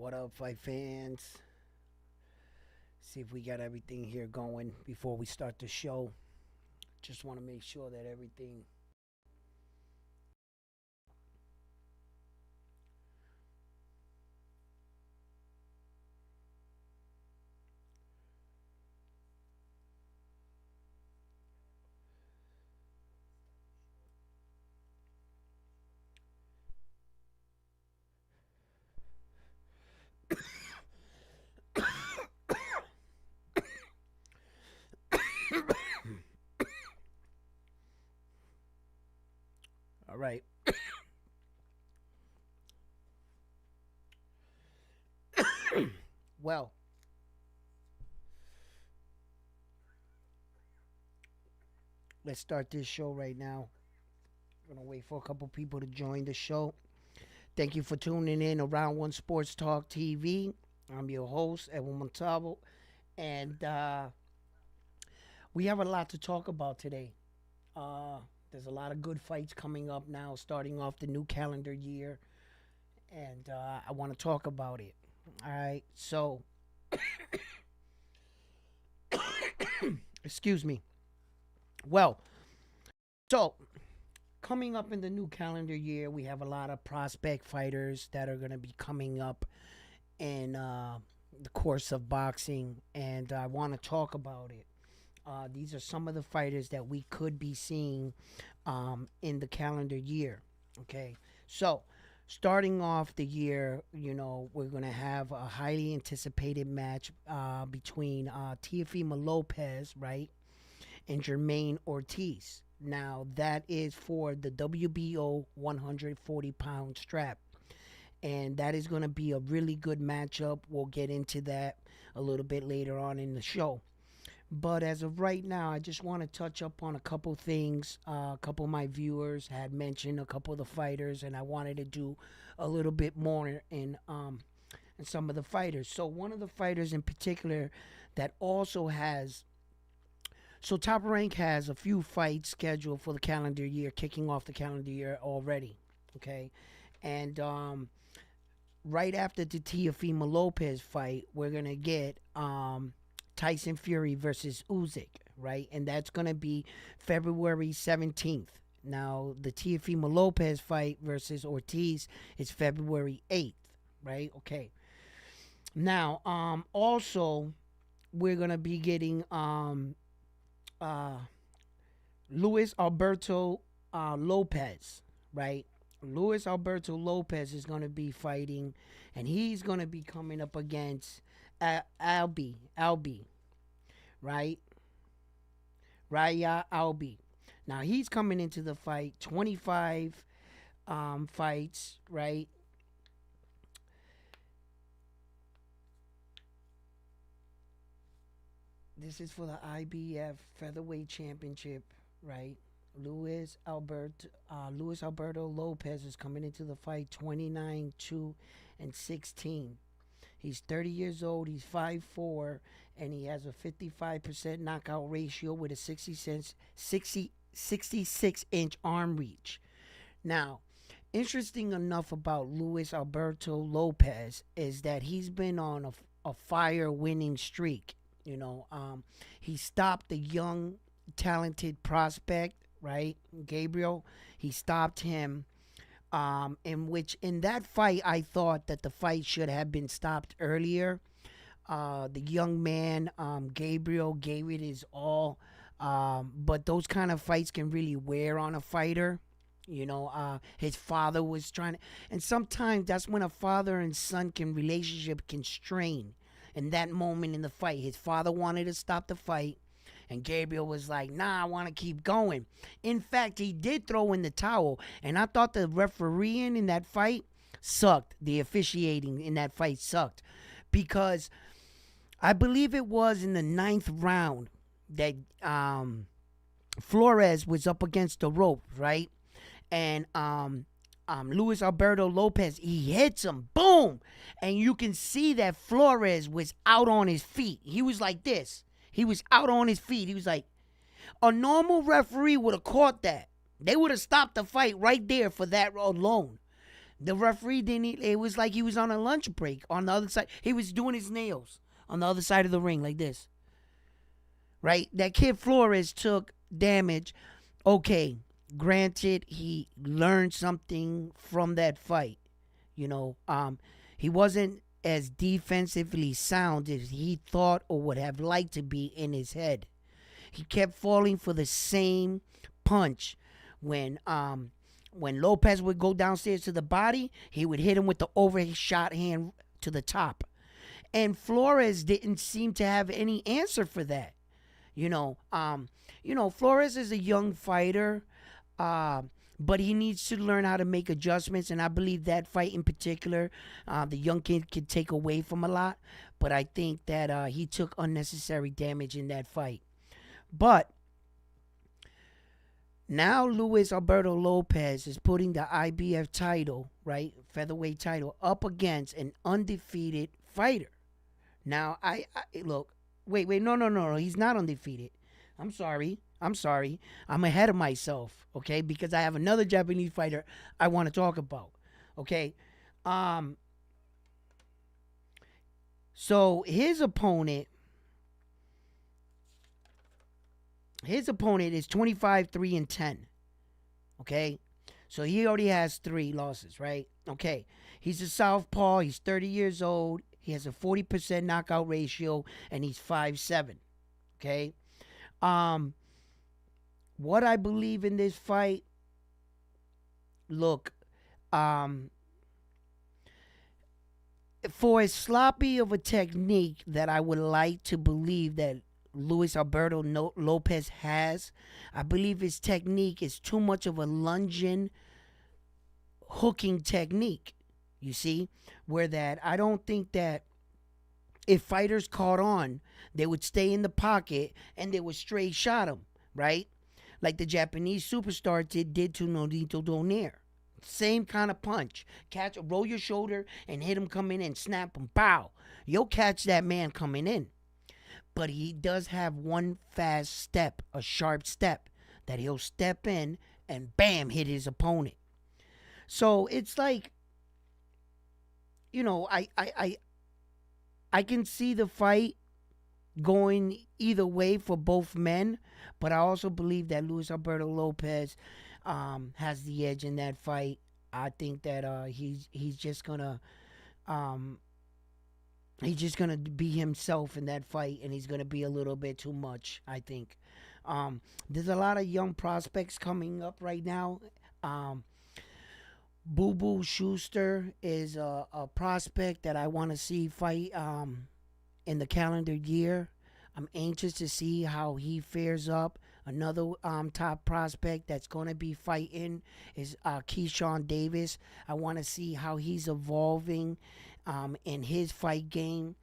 What up, fight fans? See if we got everything here going before we start the show. Just want to make sure that everything. All right. Well, let's start this show right now. I'm gonna wait for a couple people to join the show. Thank you for tuning in around One Sports Talk TV. I'm your host, Edwin Montalvo, and we have a lot to talk about today. Uh, there's a lot of good fights coming up now, starting off the new calendar year, and I want to talk about it. All right, so excuse me. Well, so coming up in the new calendar year, we have a lot of prospect fighters that are going to be coming up in the course of boxing, and I want to talk about it. These are some of the fighters that we could be seeing in the calendar year. Okay, so starting off the year, we're going to have a highly anticipated match between Teofimo Lopez, right, and Jamaine Ortiz. Now, that is for the WBO 140-pound strap. And that is going to be a really good matchup. We'll get into that a little bit later on in the show. But as of right now, I just want to touch up on a couple things. A couple of my viewers had mentioned a couple of the fighters, and I wanted to do a little bit more in some of the fighters. So one of the fighters in particular that also has... So Top Rank has a few fights scheduled for the calendar year, kicking off the calendar year already, okay? And right after the Teofimo Lopez fight, we're going to get Tyson Fury versus Usyk, right? And that's going to be February 17th. Now, the Teofimo Lopez fight versus Ortiz is February 8th, right? Okay. Now, also, we're going to be getting Luis Alberto Lopez, right? Luis Alberto Lopez is going to be fighting, and he's going to be coming up against Albi, right? Reiya Albi. Now, he's coming into the fight, 25 fights, right? This is for the IBF Featherweight Championship, right? Luis Alberto Lopez is coming into the fight 29, 2, and 16. He's 30 years old, he's 5'4", and he has a 55% knockout ratio with a 66-inch arm reach. Now, interesting enough about Luis Alberto Lopez is that he's been on a fire winning streak. He stopped the young, talented prospect, right, Gabriel. He stopped him, in that fight, I thought that the fight should have been stopped earlier. The young man, Gabriel, gave it his all, but those kind of fights can really wear on a fighter. His father was trying to, and sometimes that's when a father and son relationship can strain. In that moment in the fight, his father wanted to stop the fight, and Gabriel was like, nah, I want to keep going. In fact, he did throw in the towel, and I thought the refereeing in that fight sucked. The officiating in that fight sucked, because I believe it was in the 9th round that Flores was up against the rope, right? And Luis Alberto Lopez, he hits him, boom, and you can see that Flores was out on his feet. He was like this. He was out on his feet. He was like, a normal referee would have caught that. They would have stopped the fight right there for that alone. The referee didn't. It was like he was on a lunch break on the other side. He was doing his nails on the other side of the ring like this. Right? That kid Flores took damage. Okay, granted, he learned something from that fight. You know, he wasn't as defensively sound as he thought or would have liked to be in his head. He kept falling for the same punch. When Lopez would go downstairs to the body, he would hit him with the overhead shot hand to the top. And Flores didn't seem to have any answer for that. Flores is a young fighter, but he needs to learn how to make adjustments. And I believe that fight in particular, the young kid could take away from a lot. But I think that he took unnecessary damage in that fight. But now Alberto Lopez is putting the IBF title, right, featherweight title, up against an undefeated fighter. Now, I look, wait, no, he's not undefeated. I'm sorry. I'm ahead of myself, okay, because I have another Japanese fighter I want to talk about, okay. So his opponent is 25-3-10, okay. So he already has 3 losses, right? Okay. He's a southpaw. He's 30 years old. He has a 40% knockout ratio, and he's 5'7", okay. What I believe in this fight, look, for as sloppy of a technique that I would like to believe that Alberto Lopez has, I believe his technique is too much of a lunging, hooking technique. You see, where that I don't think that if fighters caught on, they would stay in the pocket and they would straight shot him, right? Like the Japanese superstar did to Nonito Donaire. Same kind of punch. Roll your shoulder and hit him coming in, snap him, pow. You'll catch that man coming in. But he does have one fast step, a sharp step, that he'll step in and bam, hit his opponent. So it's like, I can see the fight going either way for both men, but I also believe that Alberto Lopez has the edge in that fight. I think that he's just gonna be himself in that fight, and he's gonna be a little bit too much, I think. There's a lot of young prospects coming up right now. Boo Boo Schuster is a prospect that I want to see fight in the calendar year. I'm anxious to see how he fares up. Another top prospect that's going to be fighting is Keyshawn Davis. I want to see how he's evolving in his fight game.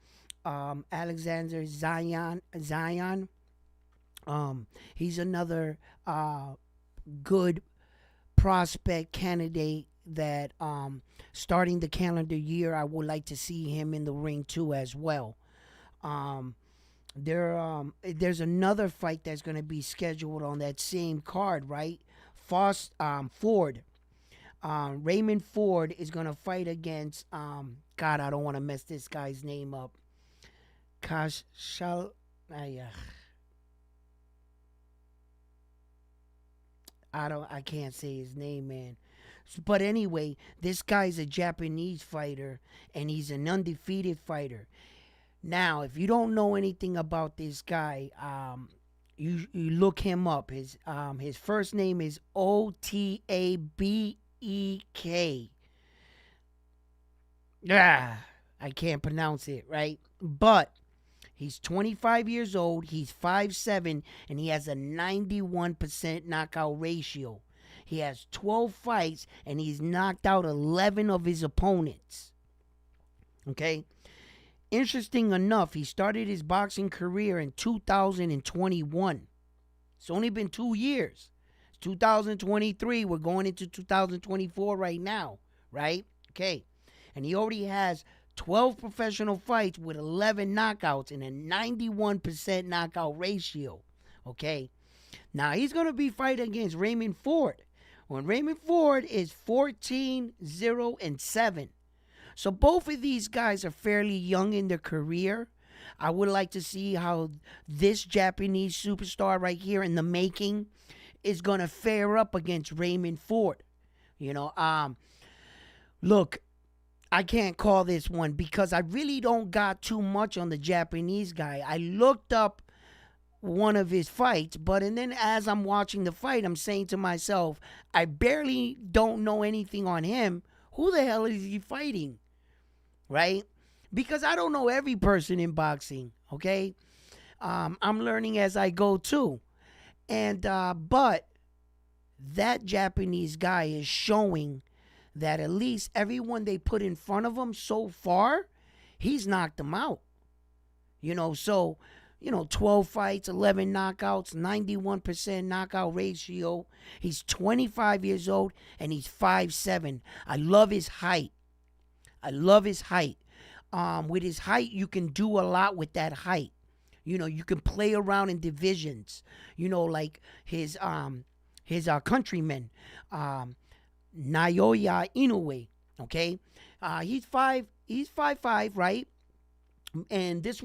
Alexander Zion. He's another good prospect candidate that starting the calendar year, I would like to see him in the ring too as well. There's another fight that's going to be scheduled on that same card, right? Ford. Raymond Ford is going to fight against, God, I don't want to mess this guy's name up. I can't say his name, man. But anyway, this guy's a Japanese fighter, and he's an undefeated fighter. Now, if you don't know anything about this guy, you look him up. His first name is Otabek. I can't pronounce it right, but he's 25 years old. He's 5'7", and he has a 91% knockout ratio. He has 12 fights, and he's knocked out 11 of his opponents. Okay? Interesting enough, he started his boxing career in 2021. It's only been 2 years. It's 2023. We're going into 2024 right now, right? Okay. And he already has 12 professional fights with 11 knockouts and a 91% knockout ratio. Okay. Now, he's going to be fighting against Raymond Ford. when Raymond Ford is 14-0-7. So both of these guys are fairly young in their career. I would like to see how this Japanese superstar right here in the making is gonna fare up against Raymond Ford. You know, look, I can't call this one because I really don't got too much on the Japanese guy. I looked up one of his fights, but and then as I'm watching the fight, I'm saying to myself, I barely don't know anything on him. Who the hell is he fighting? Right? Because I don't know every person in boxing, okay? I'm learning as I go too. And but that Japanese guy is showing that at least everyone they put in front of him so far, he's knocked them out. You know, so, 12 fights, 11 knockouts, 91% knockout ratio. He's 25 years old and he's 5'7". I love his height. With his height, you can do a lot with that height. You can play around in divisions. Like his countryman, Naoya Inoue. Okay, he's 5'5", right? And this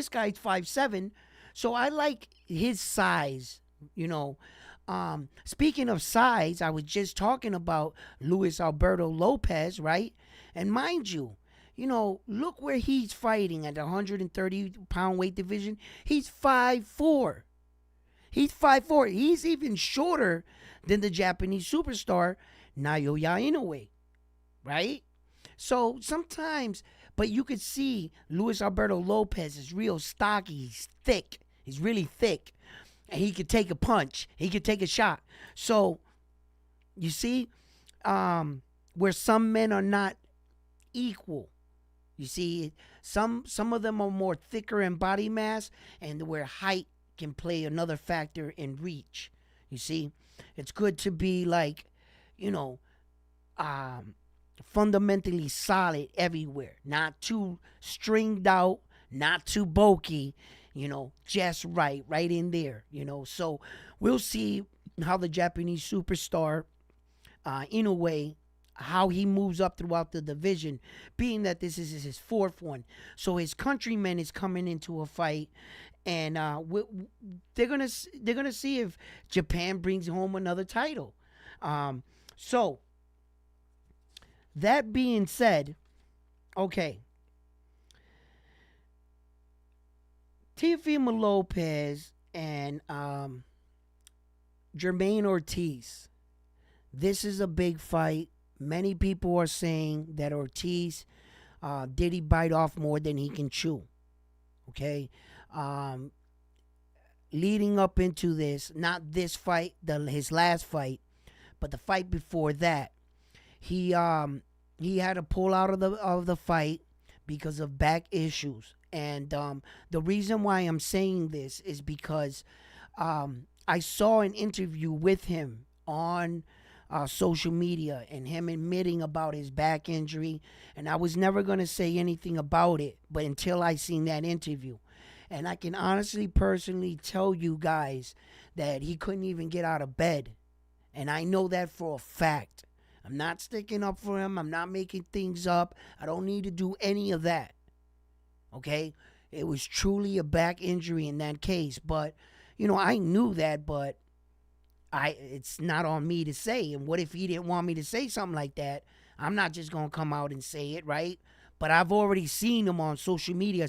guy's 5'7". So I like his size. Speaking of size, I was just talking about Alberto Lopez, right? And mind you, look where he's fighting at the 130-pound weight division. He's 5'4". He's 5'4". He's even shorter than the Japanese superstar Naoya Inoue, right? So sometimes, but you could see Alberto Lopez is real stocky. He's thick. He's really thick. And he could take a punch. He could take a shot. So, you see, where some men are not equal. You see, some of them are more thicker in body mass, and where height can play another factor in reach. You see, it's good to be like, fundamentally solid everywhere, not too stringed out, not too bulky, just right in there, So we'll see how the Japanese superstar, Inoue, how he moves up throughout the division, being that this is his fourth one. So his countryman is coming into a fight, and they're gonna see if Japan brings home another title. So that being said, okay, Teofimo Lopez and Jamaine Ortiz. This is a big fight. Many people are saying that Ortiz did he bite off more than he can chew. Okay, leading up into this, not this fight, his last fight, but the fight before that, he had to pull out of the fight because of back issues. And the reason why I'm saying this is because I saw an interview with him on social media, and him admitting about his back injury, and I was never going to say anything about it, but until I seen that interview. And I can honestly, personally tell you guys that he couldn't even get out of bed, and I know that for a fact. I'm not sticking up for him. I'm not making things up. I don't need to do any of that. Okay? It was truly a back injury in that case, but I knew that, but it's not on me to say. And what if he didn't want me to say something like that? I'm not just going to come out and say it, right? But I've already seen him on social media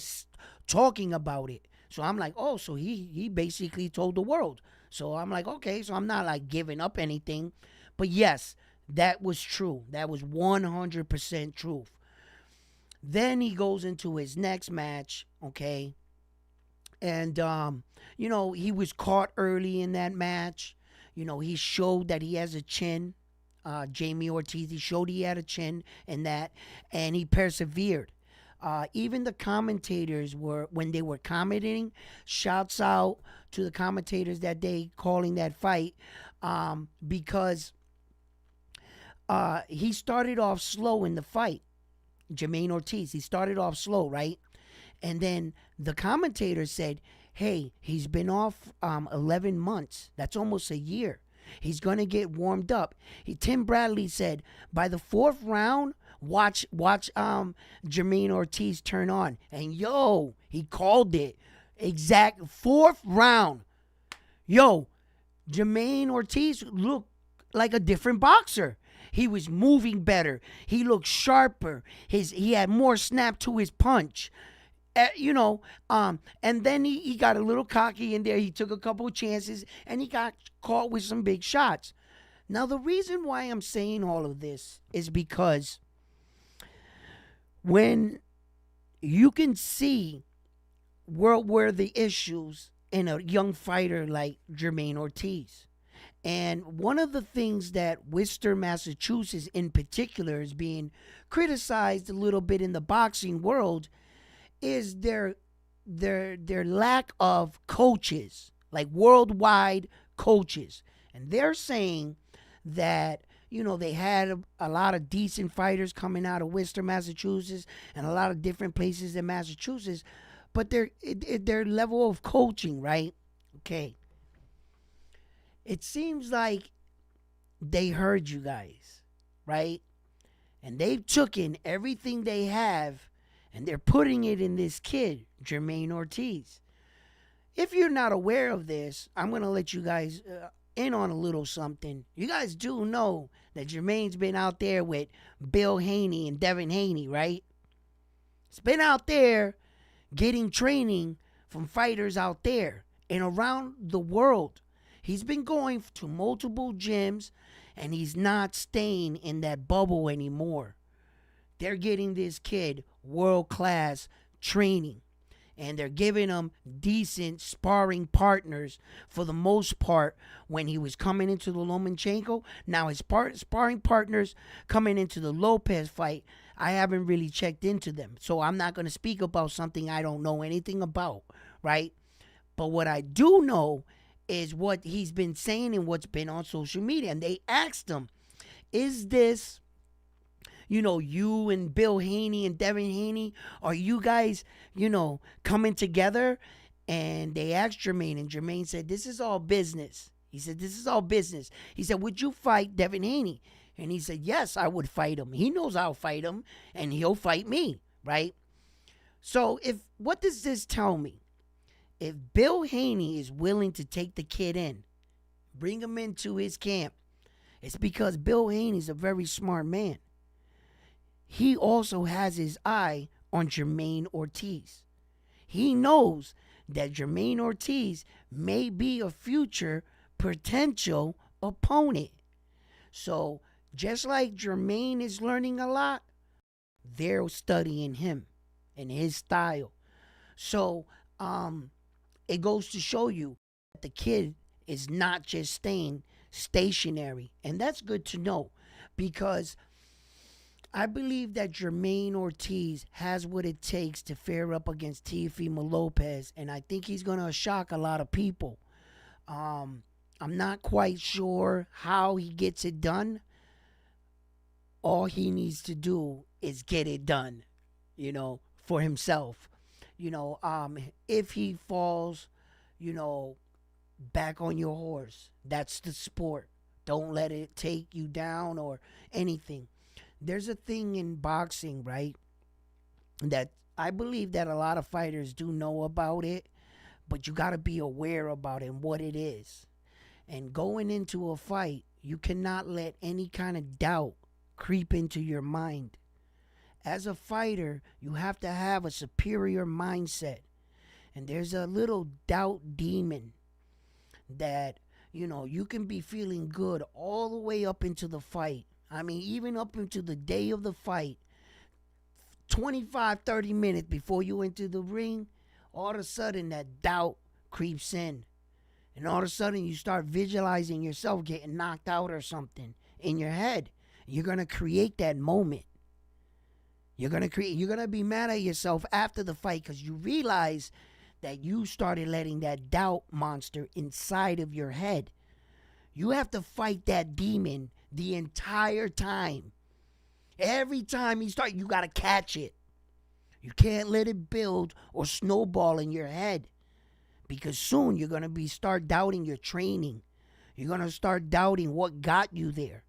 talking about it. So I'm like, oh, so he basically told the world. So I'm like, okay, so I'm not like giving up anything. But yes, that was true. That was 100% truth. Then he goes into his next match, okay? And, he was caught early in that match. He showed that he has a chin. Jamie Ortiz, he showed he had a chin in that, and he persevered. Even the commentators when they were commenting, shouts out to the commentators that day calling that fight, because he started off slow in the fight. Jamaine Ortiz, he started off slow, right? And then the commentator said, hey, he's been off 11 months. That's almost a year. He's going to get warmed up. Tim Bradley said by the fourth round, watch Jamaine Ortiz turn on. And yo, he called it. Exact fourth round. Yo, Jamaine Ortiz looked like a different boxer. He was moving better. He looked sharper. He had more snap to his punch. And then he got a little cocky in there. He took a couple of chances, and he got caught with some big shots. Now, the reason why I'm saying all of this is because when you can see where the issues in a young fighter like Jamaine Ortiz. And one of the things that Worcester, Massachusetts in particular is being criticized a little bit in the boxing world is their lack of coaches, like worldwide coaches. And they're saying that, they had a lot of decent fighters coming out of Worcester, Massachusetts, and a lot of different places in Massachusetts, but their level of coaching, right? Okay. It seems like they heard you guys, right? And they've taken everything they have and they're putting it in this kid, Jamaine Ortiz. If you're not aware of this, I'm going to let you guys in on a little something. You guys do know that Jamaine's been out there with Bill Haney and Devin Haney, right? It's been out there getting training from fighters out there and around the world. He's been going to multiple gyms, and he's not staying in that bubble anymore. They're getting this kid world-class training, and they're giving him decent sparring partners for the most part when he was coming into the Lomachenko. Now his sparring partners coming into the Lopez fight, I haven't really checked into them, so I'm not going to speak about something I don't know anything about, right? But what I do know is what he's been saying and what's been on social media. And they asked him, is this, you and Bill Haney and Devin Haney, are you guys, coming together? And they asked Jamaine, and Jamaine said, this is all business. He said, this is all business. He said, would you fight Devin Haney? And he said, yes, I would fight him. He knows I'll fight him, and he'll fight me, right? So what does this tell me? If Bill Haney is willing to take the kid in, bring him into his camp, it's because Bill Haney's a very smart man. He also has his eye on Jamaine Ortiz. He knows that Jamaine Ortiz may be a future potential opponent. So just like Jamaine is learning a lot, they're studying him and his style. So, it goes to show you that the kid is not just staying stationary. And that's good to know because I believe that Jamaine Ortiz has what it takes to fare up against Teofimo Lopez. And I think he's going to shock a lot of people. I'm not quite sure how he gets it done. All he needs to do is get it done, for himself. If he falls, back on your horse. That's the sport. Don't let it take you down or anything. There's a thing in boxing, right, that I believe that a lot of fighters do know about it, but you got to be aware about it and what it is. And going into a fight, you cannot let any kind of doubt creep into your mind. As a fighter, you have to have a superior mindset. And there's a little doubt demon that, you can be feeling good all the way up into the fight. I mean, even up into the day of the fight, 25, 30 minutes before you enter the ring, all of a sudden that doubt creeps in. And all of a sudden you start visualizing yourself getting knocked out or something in your head. You're going to create that moment. You're going to be mad at yourself after the fight because you realize that you started letting that doubt monster inside of your head. You have to fight that demon the entire time. Every time you got to catch it. You can't let it build or snowball in your head because soon you're going to start doubting your training. You're going to start doubting what got you there.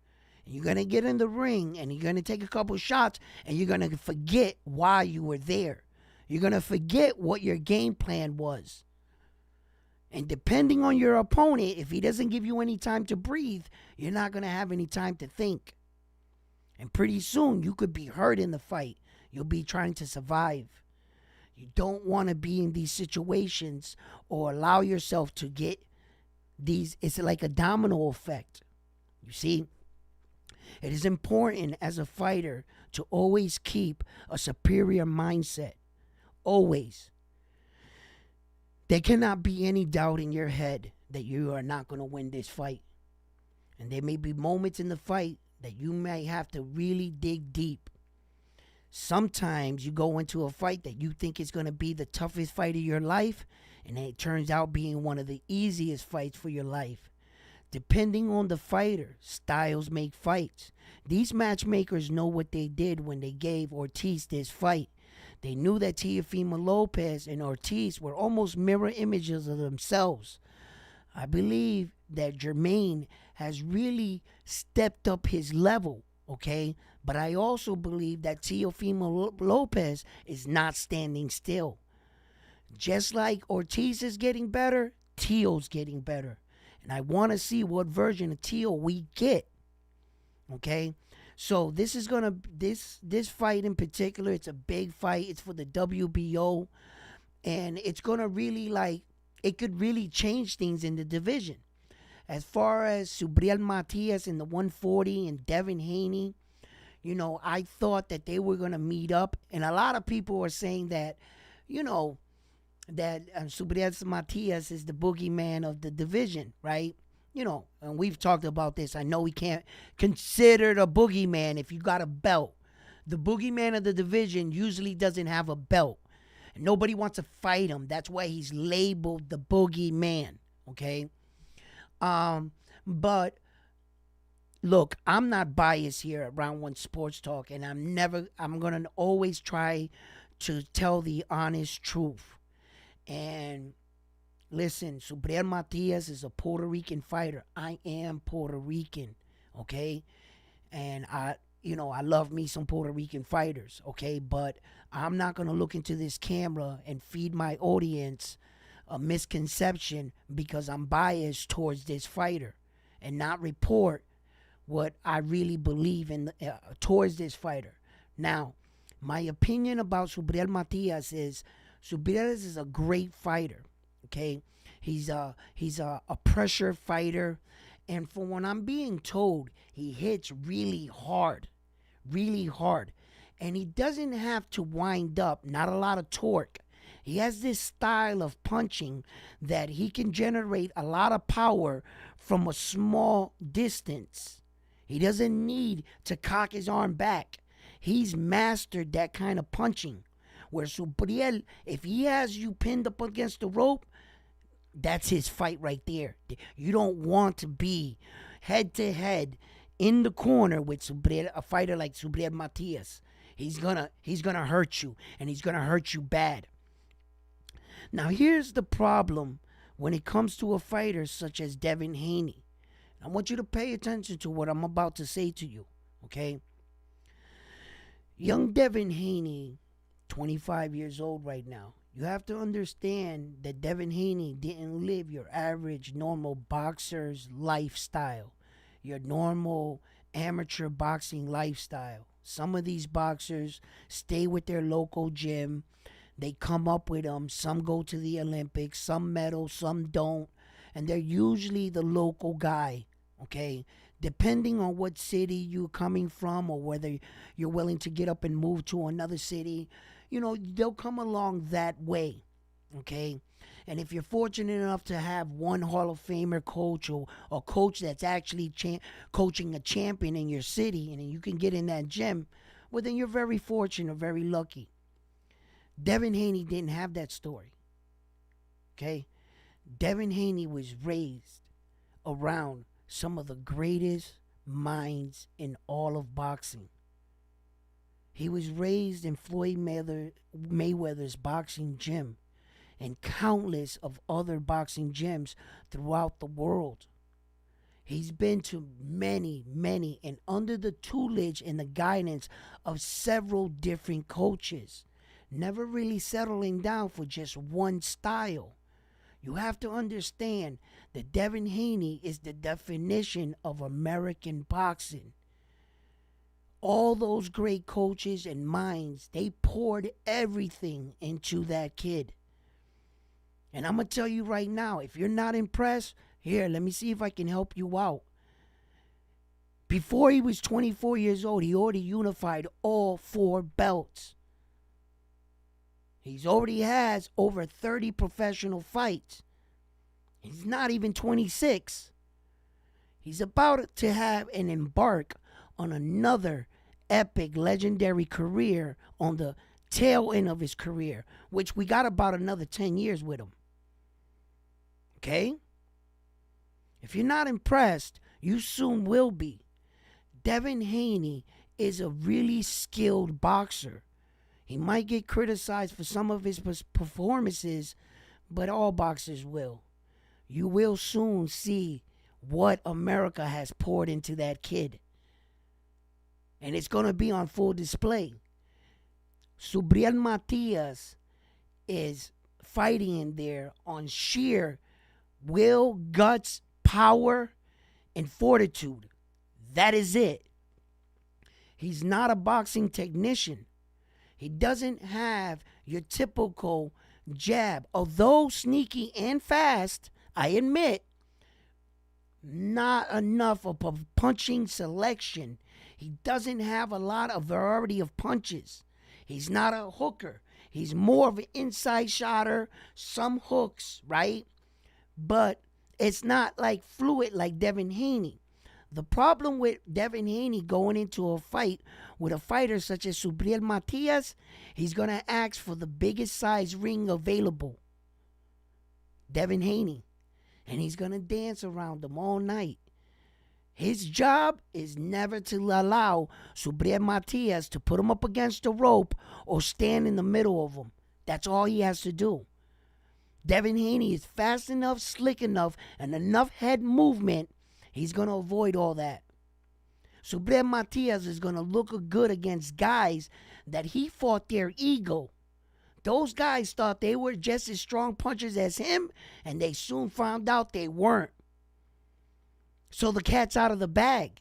You're going to get in the ring and you're going to take a couple shots and you're going to forget why you were there. You're going to forget what your game plan was. And depending on your opponent, if he doesn't give you any time to breathe, you're not going to have any time to think. And pretty soon, you could be hurt in the fight. You'll be trying to survive. You don't want to be in these situations or allow yourself to get these. It's like a domino effect. You see? It is important as a fighter to always keep a superior mindset. Always. There cannot be any doubt in your head that you are not going to win this fight. And there may be moments in the fight that you may have to really dig deep. Sometimes you go into a fight that you think is going to be the toughest fight of your life, and it turns out being one of the easiest fights for your life. Depending on the fighter, styles make fights. These matchmakers know what they did when they gave Ortiz this fight. They knew that Teofimo Lopez and Ortiz were almost mirror images of themselves. I believe that Jamaine has really stepped up his level, okay? But I also believe that Teofimo Lopez is not standing still. Just like Ortiz is getting better, Teo's getting better. And I want to see what version of Teo we get, okay? So this is going to, this fight in particular, it's a big fight. It's for the WBO. And it's going to really it could really change things in the division. As far as Subriel Matias in the 140 and Devin Haney, I thought that they were going to meet up. And a lot of people are saying that, that Subriel Matias is the boogeyman of the division, right? And we've talked about this. I know we can't consider the boogeyman if you got a belt. The boogeyman of the division usually doesn't have a belt. And nobody wants to fight him. That's why he's labeled the boogeyman, okay? But look, I'm not biased here at Round One Sports Talk, and I'm going to always try to tell the honest truth. And listen, Subriel Matias is a Puerto Rican fighter. I am Puerto Rican, okay? And I love me some Puerto Rican fighters, okay? But I'm not going to look into this camera and feed my audience a misconception because I'm biased towards this fighter and not report what I really believe in towards this fighter. Now, my opinion about Subriel Matias is Subriel is a great fighter, okay? He's a pressure fighter, and from what I'm being told, he hits really hard, and he doesn't have to wind up, not a lot of torque. He has this style of punching that he can generate a lot of power from a small distance. He doesn't need to cock his arm back. He's mastered that kind of punching. Where Subriel, if he has you pinned up against the rope, that's his fight right there. You don't want to be head to head in the corner with Subriel, a fighter like Subriel Matias. He's gonna hurt you, and he's gonna hurt you bad. Now here's the problem when it comes to a fighter such as Devin Haney. I want you to pay attention to what I'm about to say to you, okay? Young Devin Haney, 25 years old right now. You have to understand that Devin Haney didn't live your average normal boxer's lifestyle, your normal amateur boxing lifestyle. Some of these boxers stay with their local gym. They come up with them. Some go to the Olympics, some medal, some don't. And they're usually the local guy, okay? Depending on what city you're coming from or whether you're willing to get up and move to another city, they'll come along that way, okay? And if you're fortunate enough to have one Hall of Famer coach or a coach that's actually coaching a champion in your city and you can get in that gym, well, then you're very fortunate, very lucky. Devin Haney didn't have that story, okay? Devin Haney was raised around some of the greatest minds in all of boxing. He was raised in Floyd Mayweather's boxing gym and countless of other boxing gyms throughout the world. He's been to many, many, and under the tutelage and the guidance of several different coaches, never really settling down for just one style. You have to understand that Devin Haney is the definition of American boxing. All those great coaches and minds, they poured everything into that kid. And I'm going to tell you right now, if you're not impressed, here, let me see if I can help you out. Before he was 24 years old, he already unified all 4 belts. He's already has over 30 professional fights. He's not even 26. He's about to have and embark on another epic, legendary career on the tail end of his career, which we got about another 10 years with him. Okay? If you're not impressed, you soon will be. Devin Haney is a really skilled boxer. He might get criticized for some of his performances, but all boxers will. You will soon see what America has poured into that kid. And it's going to be on full display. Subriel Matias is fighting in there on sheer will, guts, power, and fortitude. That is it. He's not a boxing technician. He doesn't have your typical jab. Although sneaky and fast, I admit, not enough of a punching selection. He doesn't have a lot of variety of punches. He's not a hooker. He's more of an inside shotter, some hooks, right? But it's not like fluid like Devin Haney. The problem with Devin Haney going into a fight with a fighter such as Subriel Matias, he's going to ask for the biggest size ring available. Devin Haney. And he's going to dance around them all night. His job is never to allow Subriel Matias to put him up against the rope or stand in the middle of him. That's all he has to do. Devin Haney is fast enough, slick enough, and enough head movement. He's going to avoid all that. Subriel Matias is going to look good against guys that he fought their ego. Those guys thought they were just as strong punchers as him, and they soon found out they weren't. So the cat's out of the bag.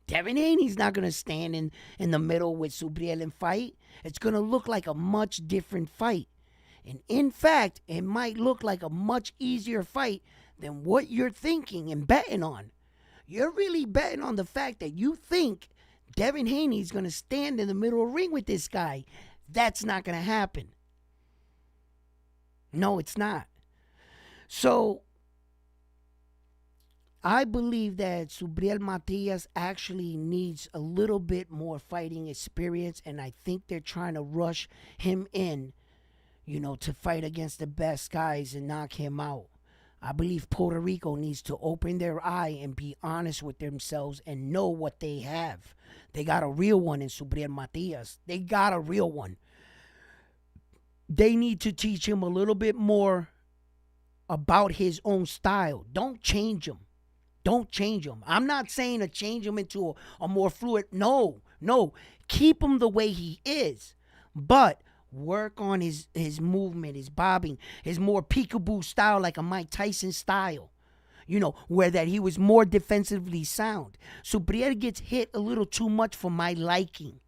Devin Haney's not going to stand in the middle with Subriel and fight. It's going to look like a much different fight. And in fact, it might look like a much easier fight than what you're thinking and betting on. You're really betting on the fact that you think Devin Haney's going to stand in the middle of the ring with this guy. That's not going to happen. No, it's not. So, I believe that Subriel Matias actually needs a little bit more fighting experience, and I think they're trying to rush him in, to fight against the best guys and knock him out. I believe Puerto Rico needs to open their eye and be honest with themselves and know what they have. They got a real one in Subriel Matias. They got a real one. They need to teach him a little bit more about his own style. Don't change him. Don't change him. I'm not saying to change him into a more fluid. No. Keep him the way he is. But work on his movement, his bobbing, his more peekaboo style, like a Mike Tyson style. Where that he was more defensively sound. Subriel gets hit a little too much for my liking.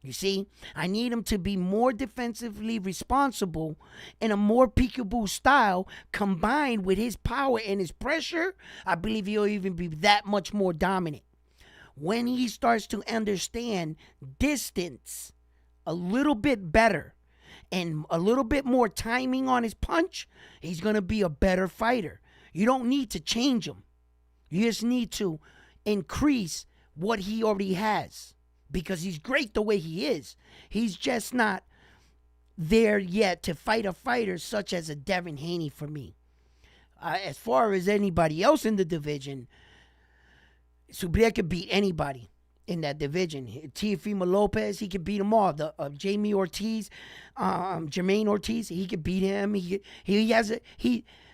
You see, I need him to be more defensively responsible in a more peekaboo style combined with his power and his pressure. I believe he'll even be that much more dominant. When he starts to understand distance a little bit better and a little bit more timing on his punch, he's going to be a better fighter. You don't need to change him. You just need to increase what he already has. Because he's great the way he is. He's just not there yet to fight a fighter such as a Devin Haney for me. As far as anybody else in the division, Subriel could beat anybody in that division. Teofimo Lopez, he could beat them all. Jamaine Ortiz, Jamaine Ortiz, he could beat him.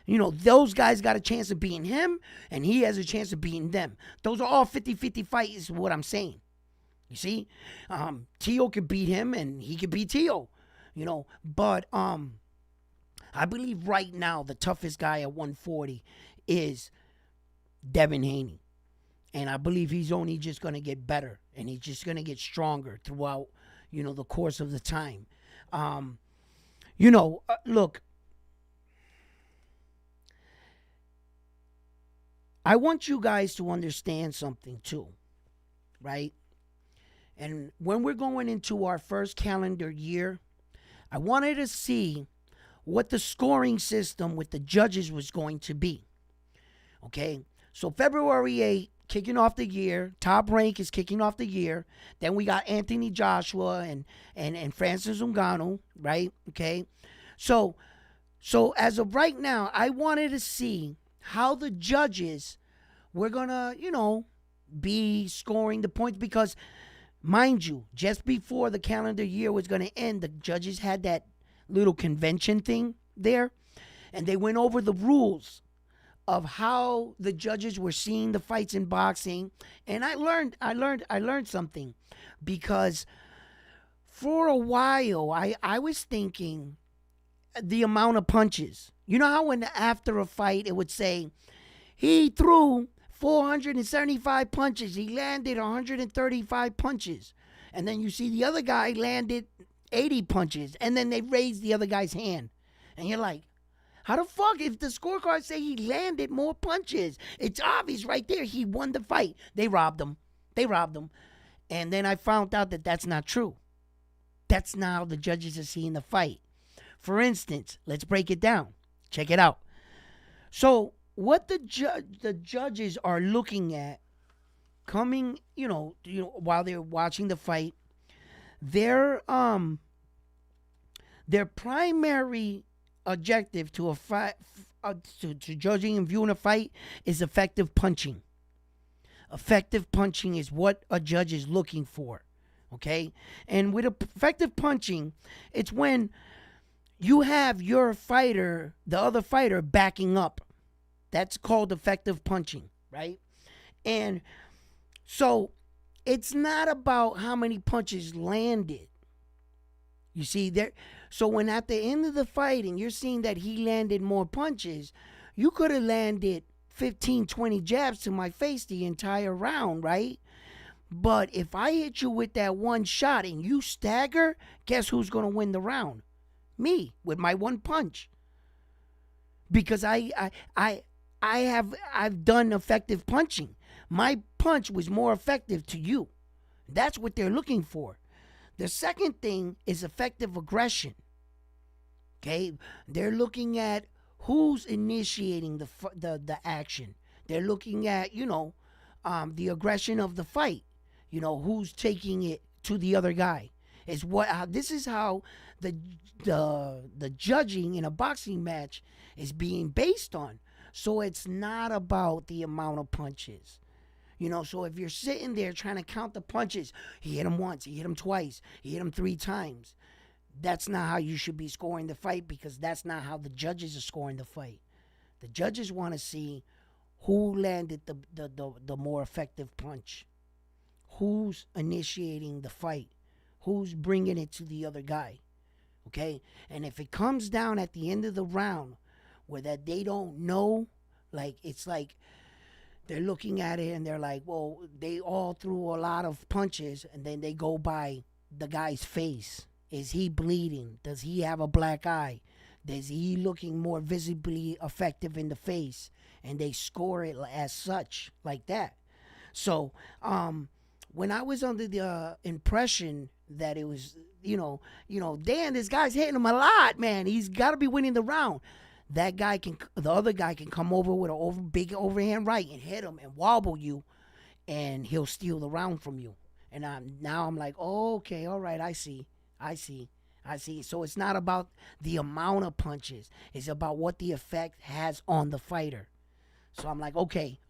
those guys got a chance of beating him, and he has a chance of beating them. Those are all 50-50 fights, is what I'm saying. You see? Tio could beat him, and he could beat Tio. But I believe right now the toughest guy at 140 is Devin Haney. And I believe he's only just going to get better, and he's just going to get stronger throughout, the course of the time. Look, I want you guys to understand something too, right? And when we're going into our first calendar year, I wanted to see what the scoring system with the judges was going to be. Okay? So February 8th, kicking off the year. Top Rank is kicking off the year. Then we got Anthony Joshua and Francis Ngannou, right? Okay? So as of right now, I wanted to see how the judges were going to, be scoring the points because, mind you, just before the calendar year was going to end, the judges had that little convention thing there, and they went over the rules of how the judges were seeing the fights in boxing. And I learned something, because for a while I was thinking the amount of punches. You know how when after a fight it would say he threw 475 punches, he landed 135 punches, and then you see the other guy landed 80 punches, and then they raise the other guy's hand, and you're like, how the fuck, if the scorecards say he landed more punches, it's obvious right there he won the fight. They robbed him. And then I found out that that's not true. That's not how the judges are seeing the fight. For instance, let's break it down. Check it out. So what the judges are looking at coming, while they're watching the fight, their primary objective to a fight, to judging and viewing a fight, is effective punching. Effective punching is what a judge is looking for, okay? And with effective punching, it's when you have your fighter, the other fighter, backing up. That's called effective punching, right? And so it's not about how many punches landed. You see, so when at the end of the fight and you're seeing that he landed more punches, you could have landed 15, 20 jabs to my face the entire round, right? But if I hit you with that one shot and you stagger, guess who's going to win the round? Me, with my one punch. Because I've done effective punching. My punch was more effective to you. That's what they're looking for. The second thing is effective aggression. Okay, they're looking at who's initiating the action. They're looking at the aggression of the fight. Who's taking it to the other guy. This is how the judging in a boxing match is being based on. So it's not about the amount of punches. So if you're sitting there trying to count the punches, he hit him once, he hit him twice, he hit him 3 times. That's not how you should be scoring the fight, because that's not how the judges are scoring the fight. The judges want to see who landed the more effective punch. Who's initiating the fight? Who's bringing it to the other guy? Okay? And if it comes down at the end of the round where that they don't know, it's like they're looking at it and they're like, well, they all threw a lot of punches, and then they go by the guy's face. Is he bleeding? Does he have a black eye? Is he looking more visibly effective in the face? And they score it as such, like that. So, when I was under the impression that it was, damn, this guy's hitting him a lot, man. He's got to be winning the round. The other guy can come over with a big overhand right and hit him and wobble you, and he'll steal the round from you. And I'm like, oh, okay, all right, I see. So it's not about the amount of punches. It's about what the effect has on the fighter. So I'm like, okay.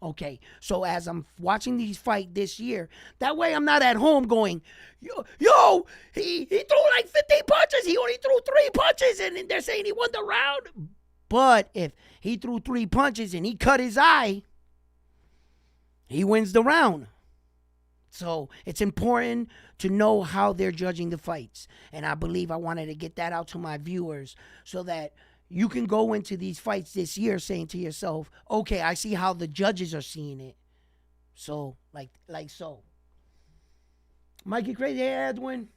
So as I'm watching these fight this year, that way I'm not at home going, yo, he threw like 15 punches. He only threw 3 punches, and they're saying he won the round. But if he threw 3 punches and he cut his eye, he wins the round. So it's important to know how they're judging the fights. And I believe I wanted to get that out to my viewers so that you can go into these fights this year saying to yourself, okay, I see how the judges are seeing it. So, like so. Mikey Crazy, Edwin.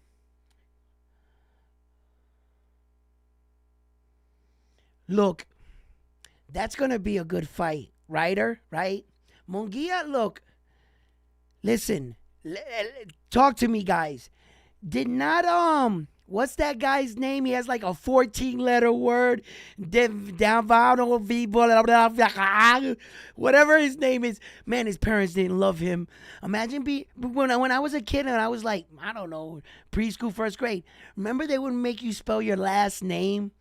Look, that's going to be a good fight. Ryder, right? Munguia, look, listen, talk to me, guys. Did not, what's that guy's name? He has like a 14-letter word. Whatever his name is. Man, his parents didn't love him. Imagine when I was a kid and I was like, I don't know, preschool, first grade. Remember they would make you spell your last name?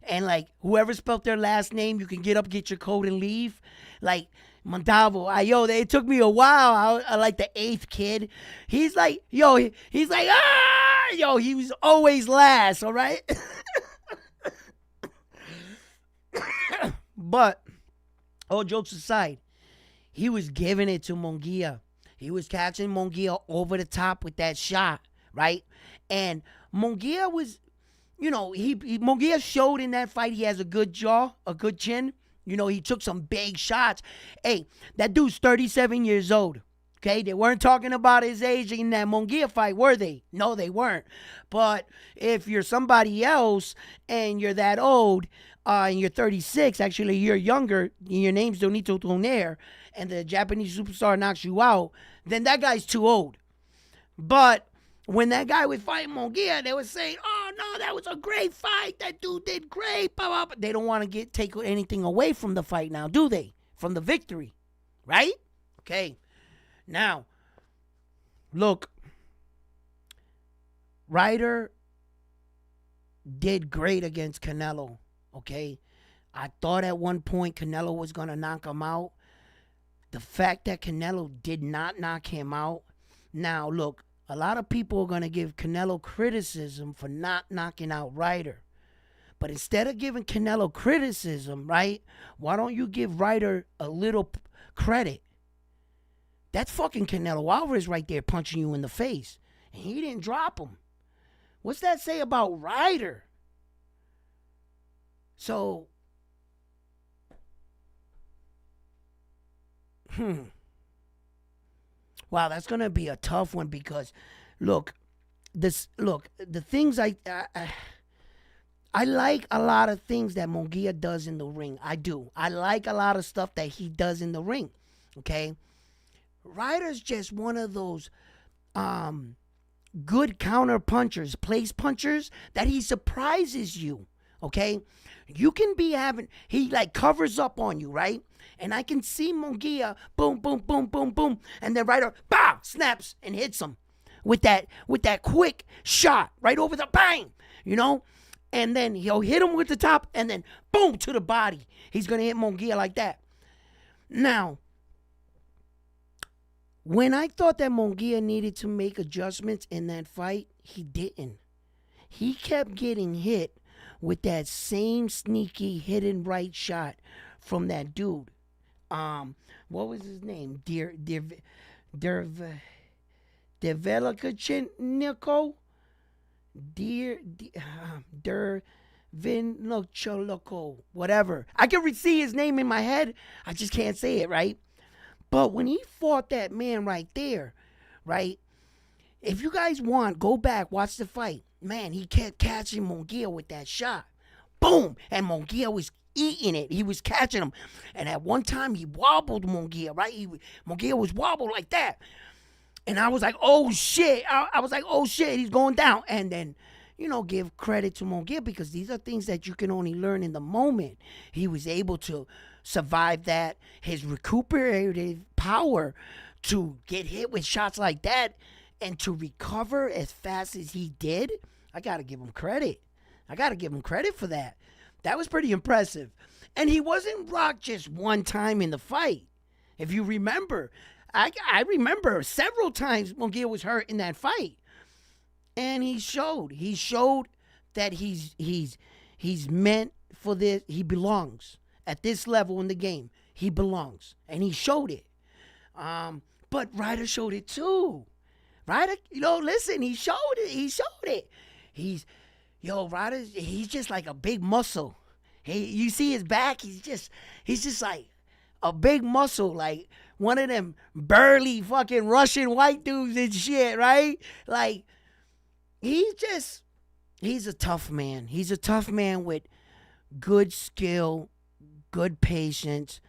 And like whoever spelled their last name, you can get up, get your coat, and leave. Like Montavo, it took me a while. I like the 8th kid. He's like, he was always last. All right. But all jokes aside, he was giving it to Munguia. He was catching Munguia over the top with that shot, right? And Munguia was. Munguia showed in that fight he has a good jaw, a good chin. He took some big shots. Hey, that dude's 37 years old. Okay, they weren't talking about his age in that Munguia fight, were they? No, they weren't. But if you're somebody else and you're that old and you're 36, actually you're younger, and your name's Donito Tonnerre, and the Japanese superstar knocks you out, then that guy's too old. But when that guy was fighting Munguia, they were saying, oh, no, that was a great fight. That dude did great. Blah, blah, blah. They don't want to take anything away from the fight now, do they? From the victory, right? Okay. Now, look, Ryder did great against Canelo, okay? I thought at one point Canelo was going to knock him out. The fact that Canelo did not knock him out. Now, look. A lot of people are going to give Canelo criticism for not knocking out Ryder. But instead of giving Canelo criticism, right, why don't you give Ryder a little credit? That's fucking Canelo Alvarez right there punching you in the face. And he didn't drop him. What's that say about Ryder? So, wow, that's going to be a tough one because, the things I like a lot of things that Munguia does in the ring. I do. I like a lot of stuff that he does in the ring, okay? Ryder's just one of those good counter punchers, place punchers, that he surprises you, okay? You can be he like covers up on you, right? And I can see Munguia, boom, boom, boom, boom, boom. And then Ryder, bah, snaps and hits him with that quick shot right over the bang, And then he'll hit him with the top and then boom to the body. He's going to hit Munguia like that. Now, when I thought that Munguia needed to make adjustments in that fight, he didn't. He kept getting hit with that same sneaky hidden right shot from that dude. What was his name? Develicachiniko? Dervinlocholoco. Whatever. I can see his name in my head. I just can't say it, right? But when he fought that man right there, right? If you guys want, go back, watch the fight. Man, he kept catching Munguia with that shot. Boom! And Munguia was eating it. He was catching him. And at one time, he wobbled Munguia, right? Munguia was wobbled like that. And I was like, oh, shit. I was like, oh, shit, he's going down. And then, give credit to Munguia because these are things that you can only learn in the moment. He was able to survive that. His recuperative power to get hit with shots like that and to recover as fast as he did, I got to give him credit. I got to give him credit for that. That was pretty impressive. And he wasn't rocked just one time in the fight. If you remember, I remember several times Munguia was hurt in that fight. And he showed. He showed that he's meant for this. He belongs at this level in the game. He belongs, and he showed it. But Ryder showed it too. Ryder, listen, he showed it. He showed it. Ryder, he's just like a big muscle. You see his back. He's just like a big muscle, like one of them burly fucking Russian white dudes and shit, right? Like, he's a tough man. He's a tough man with good skill, good patience.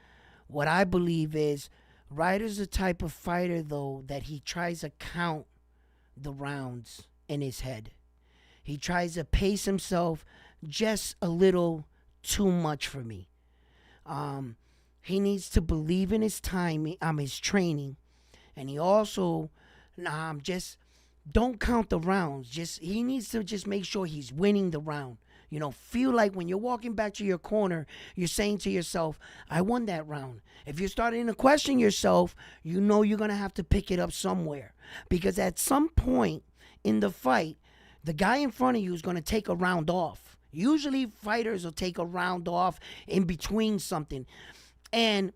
What I believe is Ryder's the type of fighter, though, that he tries to count the rounds in his head. He tries to pace himself just a little too much for me. He needs to believe in his time, his training, and he also just don't count the rounds. He needs to just make sure he's winning the round. Feel like when you're walking back to your corner, you're saying to yourself, I won that round. If you're starting to question yourself, you're going to have to pick it up somewhere. Because at some point in the fight, the guy in front of you is going to take a round off. Usually fighters will take a round off in between something. And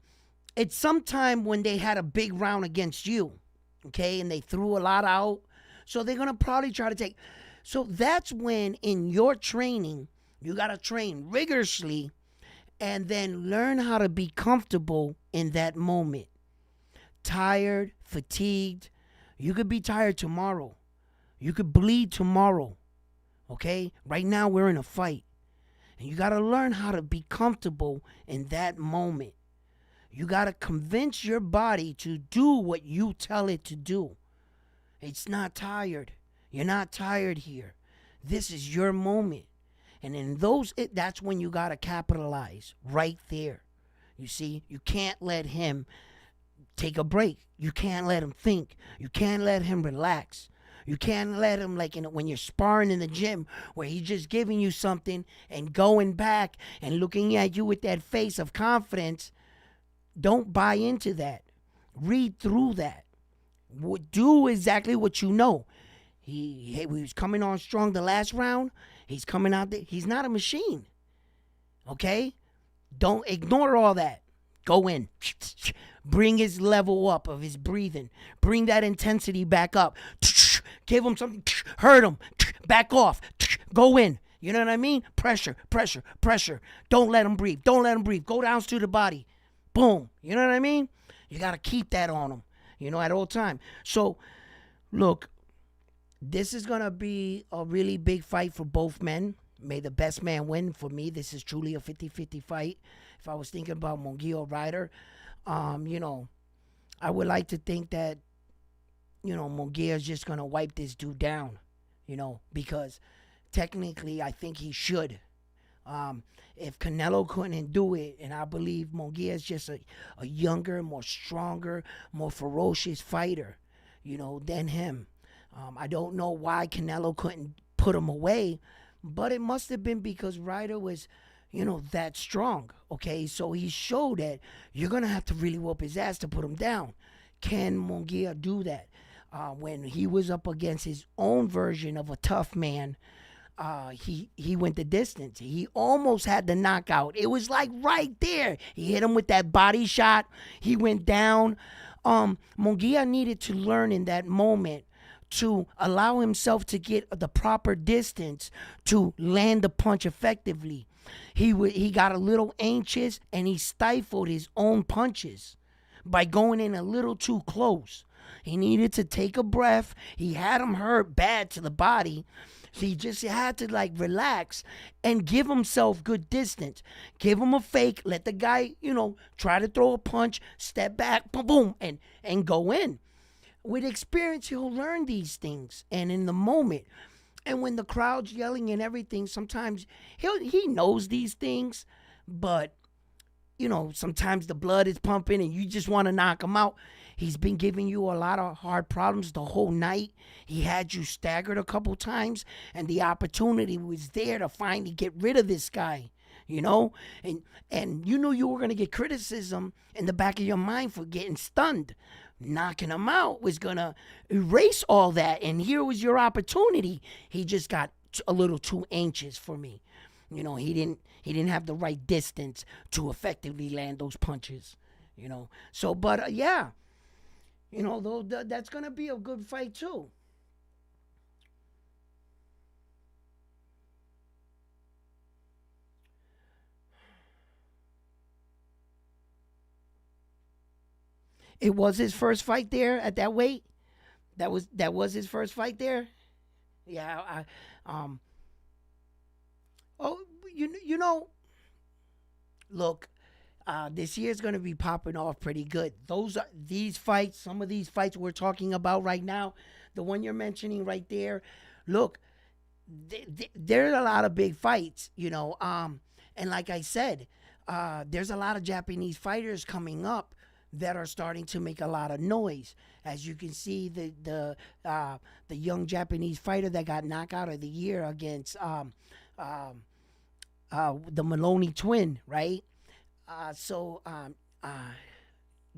it's sometime when they had a big round against you, okay, and they threw a lot out. So they're going to probably try to take. So that's when in your training, you got to train rigorously and then learn how to be comfortable in that moment. Tired, fatigued. You could be tired tomorrow. You could bleed tomorrow, okay? Right now we're in a fight. And you got to learn how to be comfortable in that moment. You got to convince your body to do what you tell it to do. It's not tired. You're not tired here. This is your moment. And in that's when you got to capitalize right there. You see, you can't let him take a break. You can't let him think. You can't let him relax. You can't let him, like when you're sparring in the gym, where he's just giving you something and going back and looking at you with that face of confidence. Don't buy into that. Read through that. Do exactly what you know. He was coming on strong the last round. He's coming out there. He's not a machine. Okay? Don't ignore all that. Go in. Bring his level up of his breathing. Bring that intensity back up. Give him something. Hurt him. Back off. Go in. You know what I mean? Pressure, pressure, pressure. Don't let him breathe. Don't let him breathe. Go down to the body. Boom. You know what I mean? You got to keep that on him, at all time. So, look, this is going to be a really big fight for both men. May the best man win. For me, this is truly a 50-50 fight. If I was thinking about Munguia or Ryder, I would like to think that, Munguia is just going to wipe this dude down, because technically I think he should. If Canelo couldn't do it, and I believe Munguia is just a younger, more stronger, more ferocious fighter, than him. I don't know why Canelo couldn't put him away, but it must have been because Ryder was, that strong, okay? So he showed that you're going to have to really whoop his ass to put him down. Can Munguia do that? When he was up against his own version of a tough man, he went the distance. He almost had the knockout. It was like right there. He hit him with that body shot. He went down. Munguia needed to learn in that moment to allow himself to get the proper distance to land the punch effectively. He got a little anxious and he stifled his own punches by going in a little too close. He needed to take a breath. He had him hurt bad to the body. So he just had to relax and give himself good distance. Give him a fake. Let the guy, try to throw a punch, step back, boom, boom, and go in. With experience, he'll learn these things. And in the moment, and when the crowd's yelling and everything, sometimes he knows these things, but, sometimes the blood is pumping and you just want to knock him out. He's been giving you a lot of hard problems the whole night. He had you staggered a couple times, and the opportunity was there to finally get rid of this guy, And you knew you were going to get criticism in the back of your mind for getting stunned. Knocking him out was going to erase all that, and here was your opportunity. He just got a little too anxious for me. He He didn't have the right distance to effectively land those punches. So, but yeah, though that's gonna be a good fight too. It was his first fight there at that weight. That was his first fight there. Yeah. Oh, you know. Look, this year's gonna be popping off pretty good. These fights. Some of these fights we're talking about right now. The one you're mentioning right there. Look, there's a lot of big fights. And like I said, there's a lot of Japanese fighters coming up that are starting to make a lot of noise. As you can see, the young Japanese fighter that got knockout of the year against the Maloney twin, right?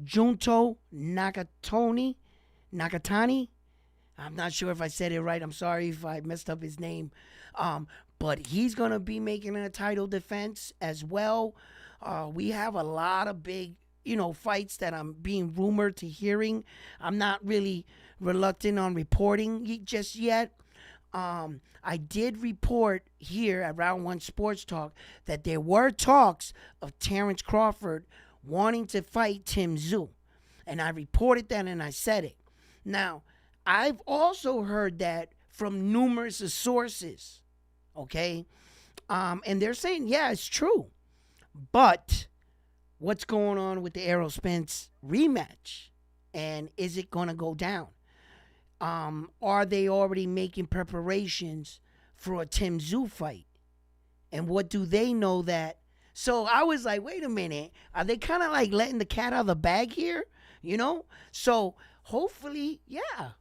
Junto Nakatani. I'm not sure if I said it right. I'm sorry if I messed up his name. But he's gonna be making a title defense as well. We have a lot of big, fights that I'm being rumored to hearing. I'm not really reluctant on reporting just yet. I did report here at Round One Sports Talk that there were talks of Terrence Crawford wanting to fight Tim Tszyu. And I reported that and I said it. Now, I've also heard that from numerous sources, okay? And they're saying, yeah, it's true. But what's going on with the Errol Spence rematch? And is it going to go down? Are they already making preparations for a Tim Tszyu fight? And what do they know that? So I was like, wait a minute. Are they kind of like letting the cat out of the bag here? So hopefully, yeah,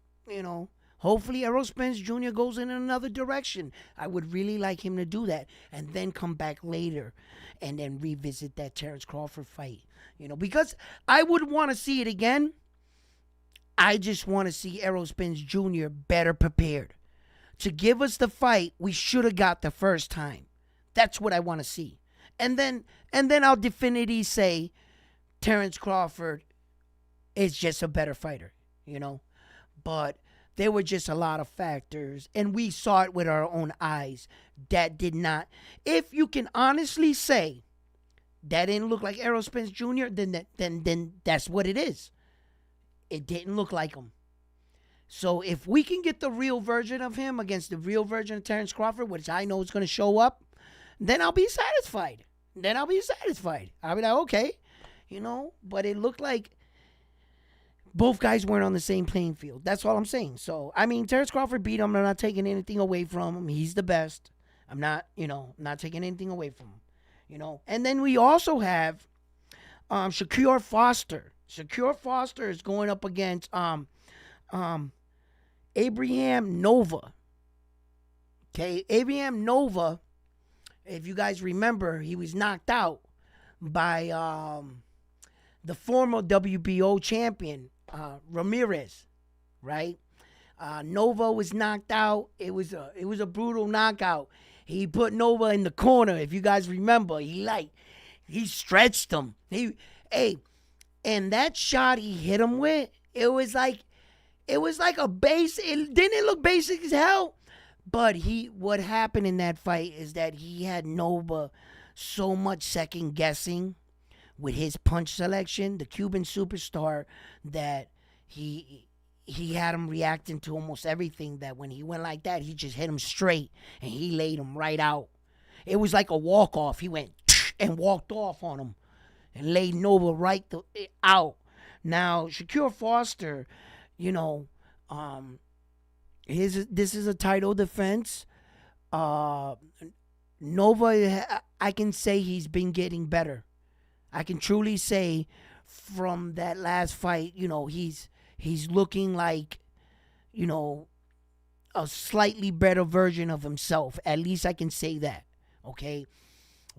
hopefully Errol Spence Jr. goes in another direction. I would really like him to do that and then come back later and then revisit that Terrence Crawford fight, because I would want to see it again. I just want to see Errol Spence Jr. better prepared to give us the fight we should have got the first time. That's what I want to see. And then I'll definitively say Terrence Crawford is just a better fighter, But there were just a lot of factors, and we saw it with our own eyes. That did not. If you can honestly say that didn't look like Errol Spence Jr., then that's what it is. It didn't look like him. So if we can get the real version of him against the real version of Terrence Crawford, which I know is going to show up, then I'll be satisfied. I'll be like, okay, But it looked like both guys weren't on the same playing field. That's all I'm saying. So, Terrence Crawford beat him. I'm not taking anything away from him. He's the best. I'm not taking anything away from him. And then we also have Shakur Foster. Shakur Foster is going up against Abraham Nova. Okay, Abraham Nova, if you guys remember, he was knocked out by the former WBO champion, Ramirez, right? Nova was knocked out. It was a brutal knockout. He put Nova in the corner. If you guys remember, he stretched him. And that shot he hit him with, it was like a base. Didn't look basic as hell? But what happened in that fight is that he had Nova so much second guessing with his punch selection, the Cuban superstar, that he had him reacting to almost everything. That when he went like that, he just hit him straight and he laid him right out. It was like a walk off. He went and walked off on him and laid Nova right out. Now, Shakur Foster, this is a title defense. Nova, I can say he's been getting better. I can truly say from that last fight, he's looking like, a slightly better version of himself. At least I can say that, okay?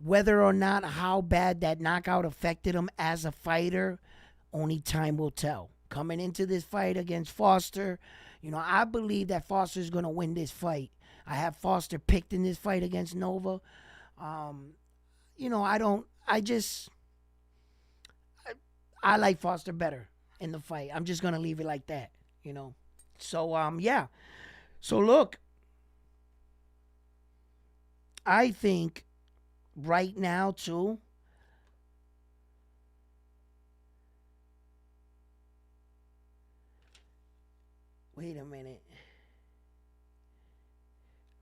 Whether or not how bad that knockout affected him as a fighter, only time will tell. Coming into this fight against Foster, I believe that Foster's going to win this fight. I have Foster picked in this fight against Nova. I don't. I like Foster better in the fight. I'm just gonna leave it like that. You know. So yeah. So look, I think right now too. Wait a minute.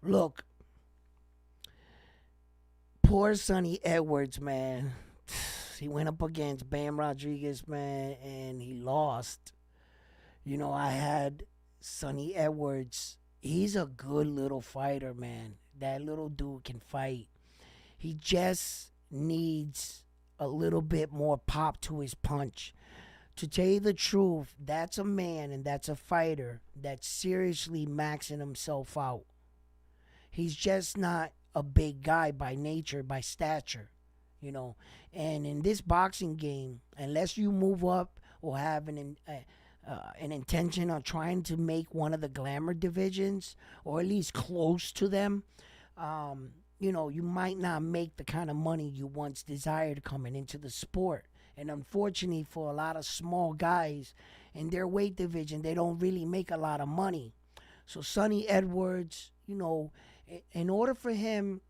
Look, poor Sonny Edwards, man. He went up against Bam Rodriguez, man, and he lost. I had Sonny Edwards. He's a good little fighter, man. That little dude can fight. He just needs a little bit more pop to his punch. To tell you the truth, that's a man and that's a fighter that's seriously maxing himself out. He's just not a big guy by nature, by stature, you know. And in this boxing game, unless you move up or have an intention of trying to make one of the glamour divisions or at least close to them, you might not make the kind of money you once desired coming into the sport. And unfortunately, for a lot of small guys in their weight division, they don't really make a lot of money. So Sonny Edwards, in order for him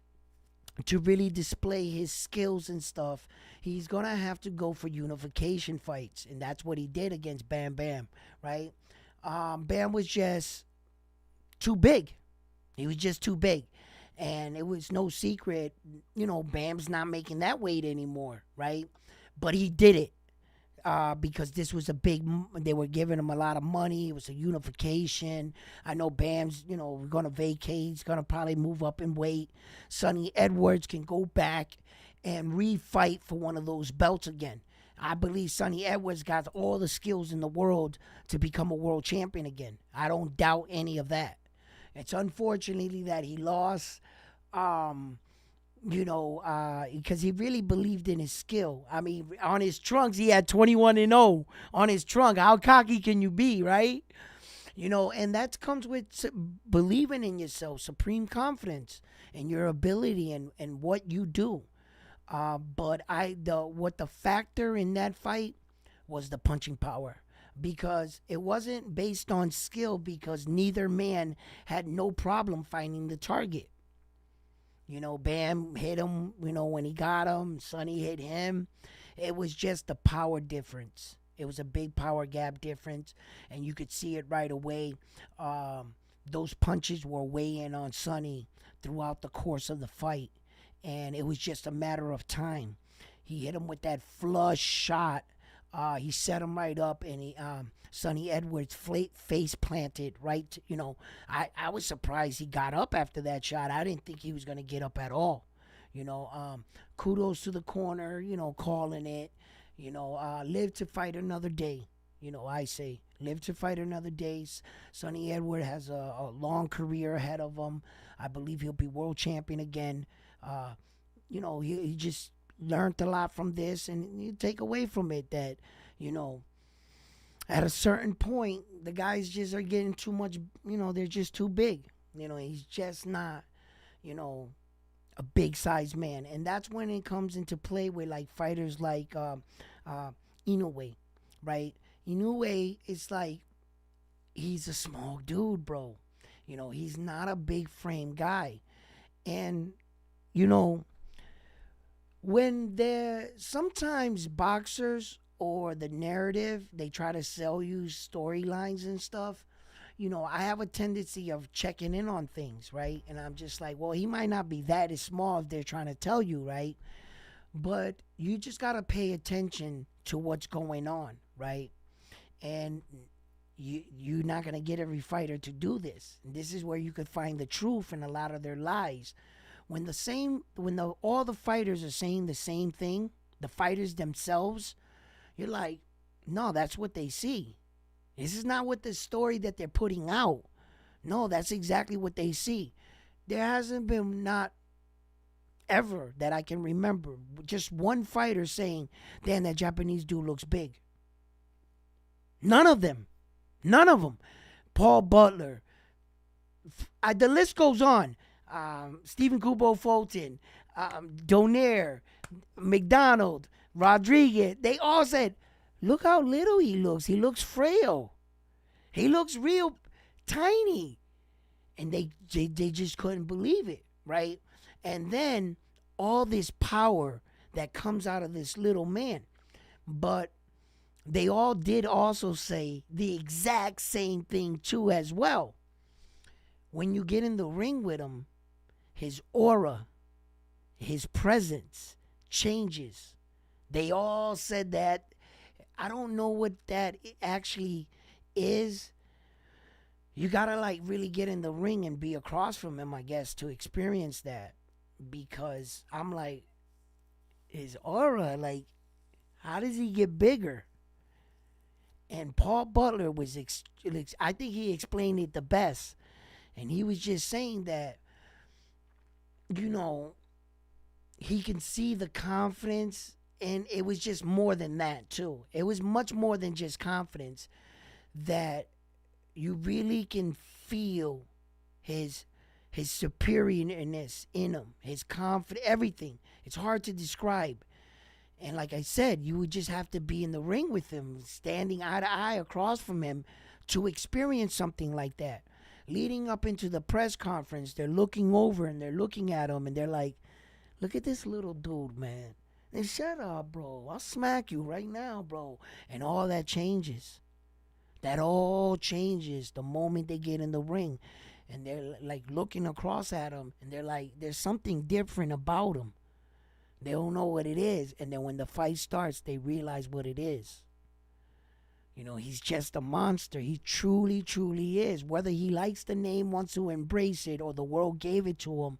to really display his skills and stuff, he's going to have to go for unification fights. And that's what he did against Bam Bam, right? Bam was just too big. He was just too big. And it was no secret, Bam's not making that weight anymore, right? But he did it because this was they were giving him a lot of money. It was a unification. I know Bam's, going to vacate. He's going to probably move up in weight. Sonny Edwards can go back and refight for one of those belts again. I believe Sonny Edwards got all the skills in the world to become a world champion again. I don't doubt any of that. It's unfortunately that he lost. Because he really believed in his skill. I mean, on his trunks, he had 21-0 on his trunk. How cocky can you be, right? And that comes with believing in yourself, supreme confidence in your ability and what you do. But what the factor in that fight was the punching power. Because it wasn't based on skill, because neither man had no problem finding the target. Bam hit him, when he got him. Sonny hit him. It was just the power difference. It was a big power gap difference, and you could see it right away. Those punches were weighing on Sonny throughout the course of the fight, and it was just a matter of time. He hit him with that flush shot. He set him right up, and Sonny Edwards face planted right. I was surprised he got up after that shot. I didn't think he was going to get up at all. Kudos to the corner, calling it. Live to fight another day. I say live to fight another day. Sonny Edwards has a long career ahead of him. I believe he'll be world champion again. He just learned a lot from this, and you take away from it that, at a certain point, the guys just are getting too much, they're just too big. He's just not, a big size man. And that's when it comes into play with like fighters like Inoue, right? Inoue is like, he's a small dude, bro. He's not a big frame guy. And, when sometimes boxers or the narrative, they try to sell you storylines and stuff, I have a tendency of checking in on things, right? And I'm just like, well, he might not be that small if they're trying to tell you, right? But you just got to pay attention to what's going on, right? And you're not going to get every fighter to do this. And this is where you could find the truth in a lot of their lies. When all the fighters are saying the same thing, the fighters themselves, you're like, no, that's what they see. This is not what the story that they're putting out. No, that's exactly what they see. There hasn't been, not ever that I can remember, just one fighter saying, damn, that Japanese dude looks big. None of them. None of them. Paul Butler. The list goes on. Stephen Kubo Fulton, Donaire, McDonald, Rodriguez, they all said, look how little he looks. He looks frail. He looks real tiny. And they just couldn't believe it, right? And then all this power that comes out of this little man. But they all did also say the exact same thing too as well. When you get in the ring with him, his aura, his presence changes. They all said that. I don't know what that actually is. You gotta like really get in the ring and be across from him, I guess, to experience that. Because I'm like, his aura, like, how does he get bigger? And Paul Butler was, I think he explained it the best. And he was just saying that, you know, he can see the confidence. And it was just more than that, too. It was much more than just confidence, that you really can feel his superiorness in him, his confidence, everything. It's hard to describe. And like I said, you would just have to be in the ring with him, standing eye to eye across from him to experience something like that. Leading up into the press conference, they're looking over and they're looking at him and they're like, look at this little dude, man. And shut up, bro. I'll smack you right now, bro. And all that changes. That all changes the moment they get in the ring. And they're like looking across at him. And they're like, there's something different about him. They don't know what it is. And then when the fight starts, they realize what it is. You know, he's just a monster. He truly, truly is. Whether he likes the name, wants to embrace it, or the world gave it to him,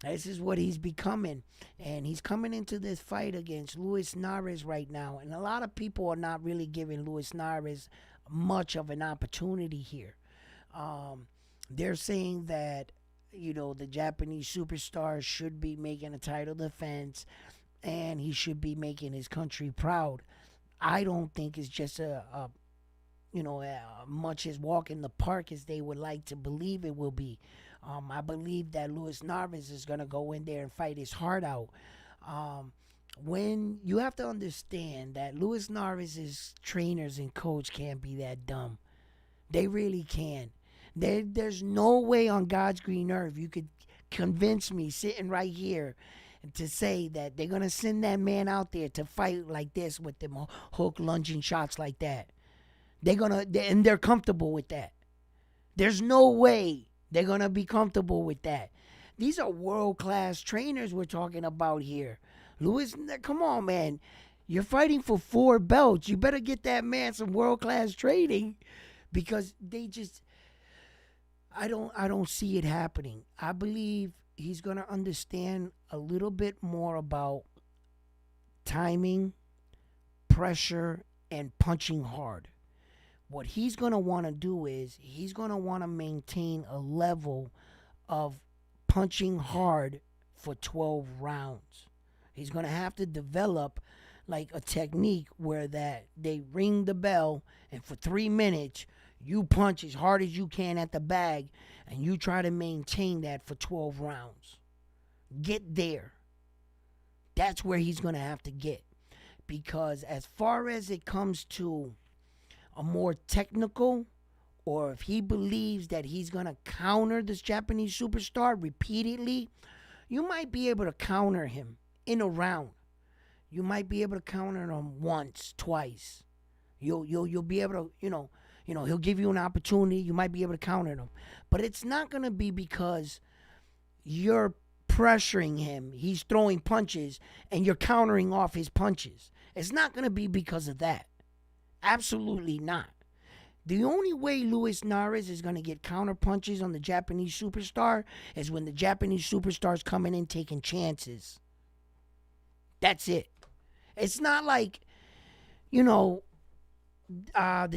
this is what he's becoming. And he's coming into this fight against Luis Narez right now. And a lot of people are not really giving Luis Narez much of an opportunity here. They're saying that, you know, the Japanese superstar should be making a title defense and he should be making his country proud. I don't think it's just much as walk in the park as they would like to believe it will be. I believe that Luis Narez is going to go in there and fight his heart out. When you have to understand that Luis Narez's trainers and coach can't be that dumb. They really can. There's no way on God's green earth you could convince me sitting right here to say that they're going to send that man out there to fight like this with them hook lunging shots like that. And they're comfortable with that. There's no way they're going to be comfortable with that. These are world-class trainers we're talking about here. Luis, come on, man. You're fighting for 4 belts. You better get that man some world-class training, because I don't see it happening. I believe he's going to understand a little bit more about timing, pressure, and punching hard. What he's going to want to do is he's going to want to maintain a level of punching hard for 12 rounds. He's going to have to develop like a technique where that they ring the bell and for 3 minutes you punch as hard as you can at the bag and you try to maintain that for 12 rounds. Get there. That's where he's going to have to get. Because as far as it comes to a more technical, or if he believes that he's going to counter this Japanese superstar repeatedly, you might be able to counter him in a round. You might be able to counter him once, twice. You'll be able to, he'll give you an opportunity. You might be able to counter him. But it's not going to be because you're pressuring him. He's throwing punches and you're countering off his punches. It's not going to be because of that. Absolutely not. The only way Luis Narez is going to get counter punches on the Japanese superstar is when the Japanese superstar's coming in taking chances. That's it. It's not like, the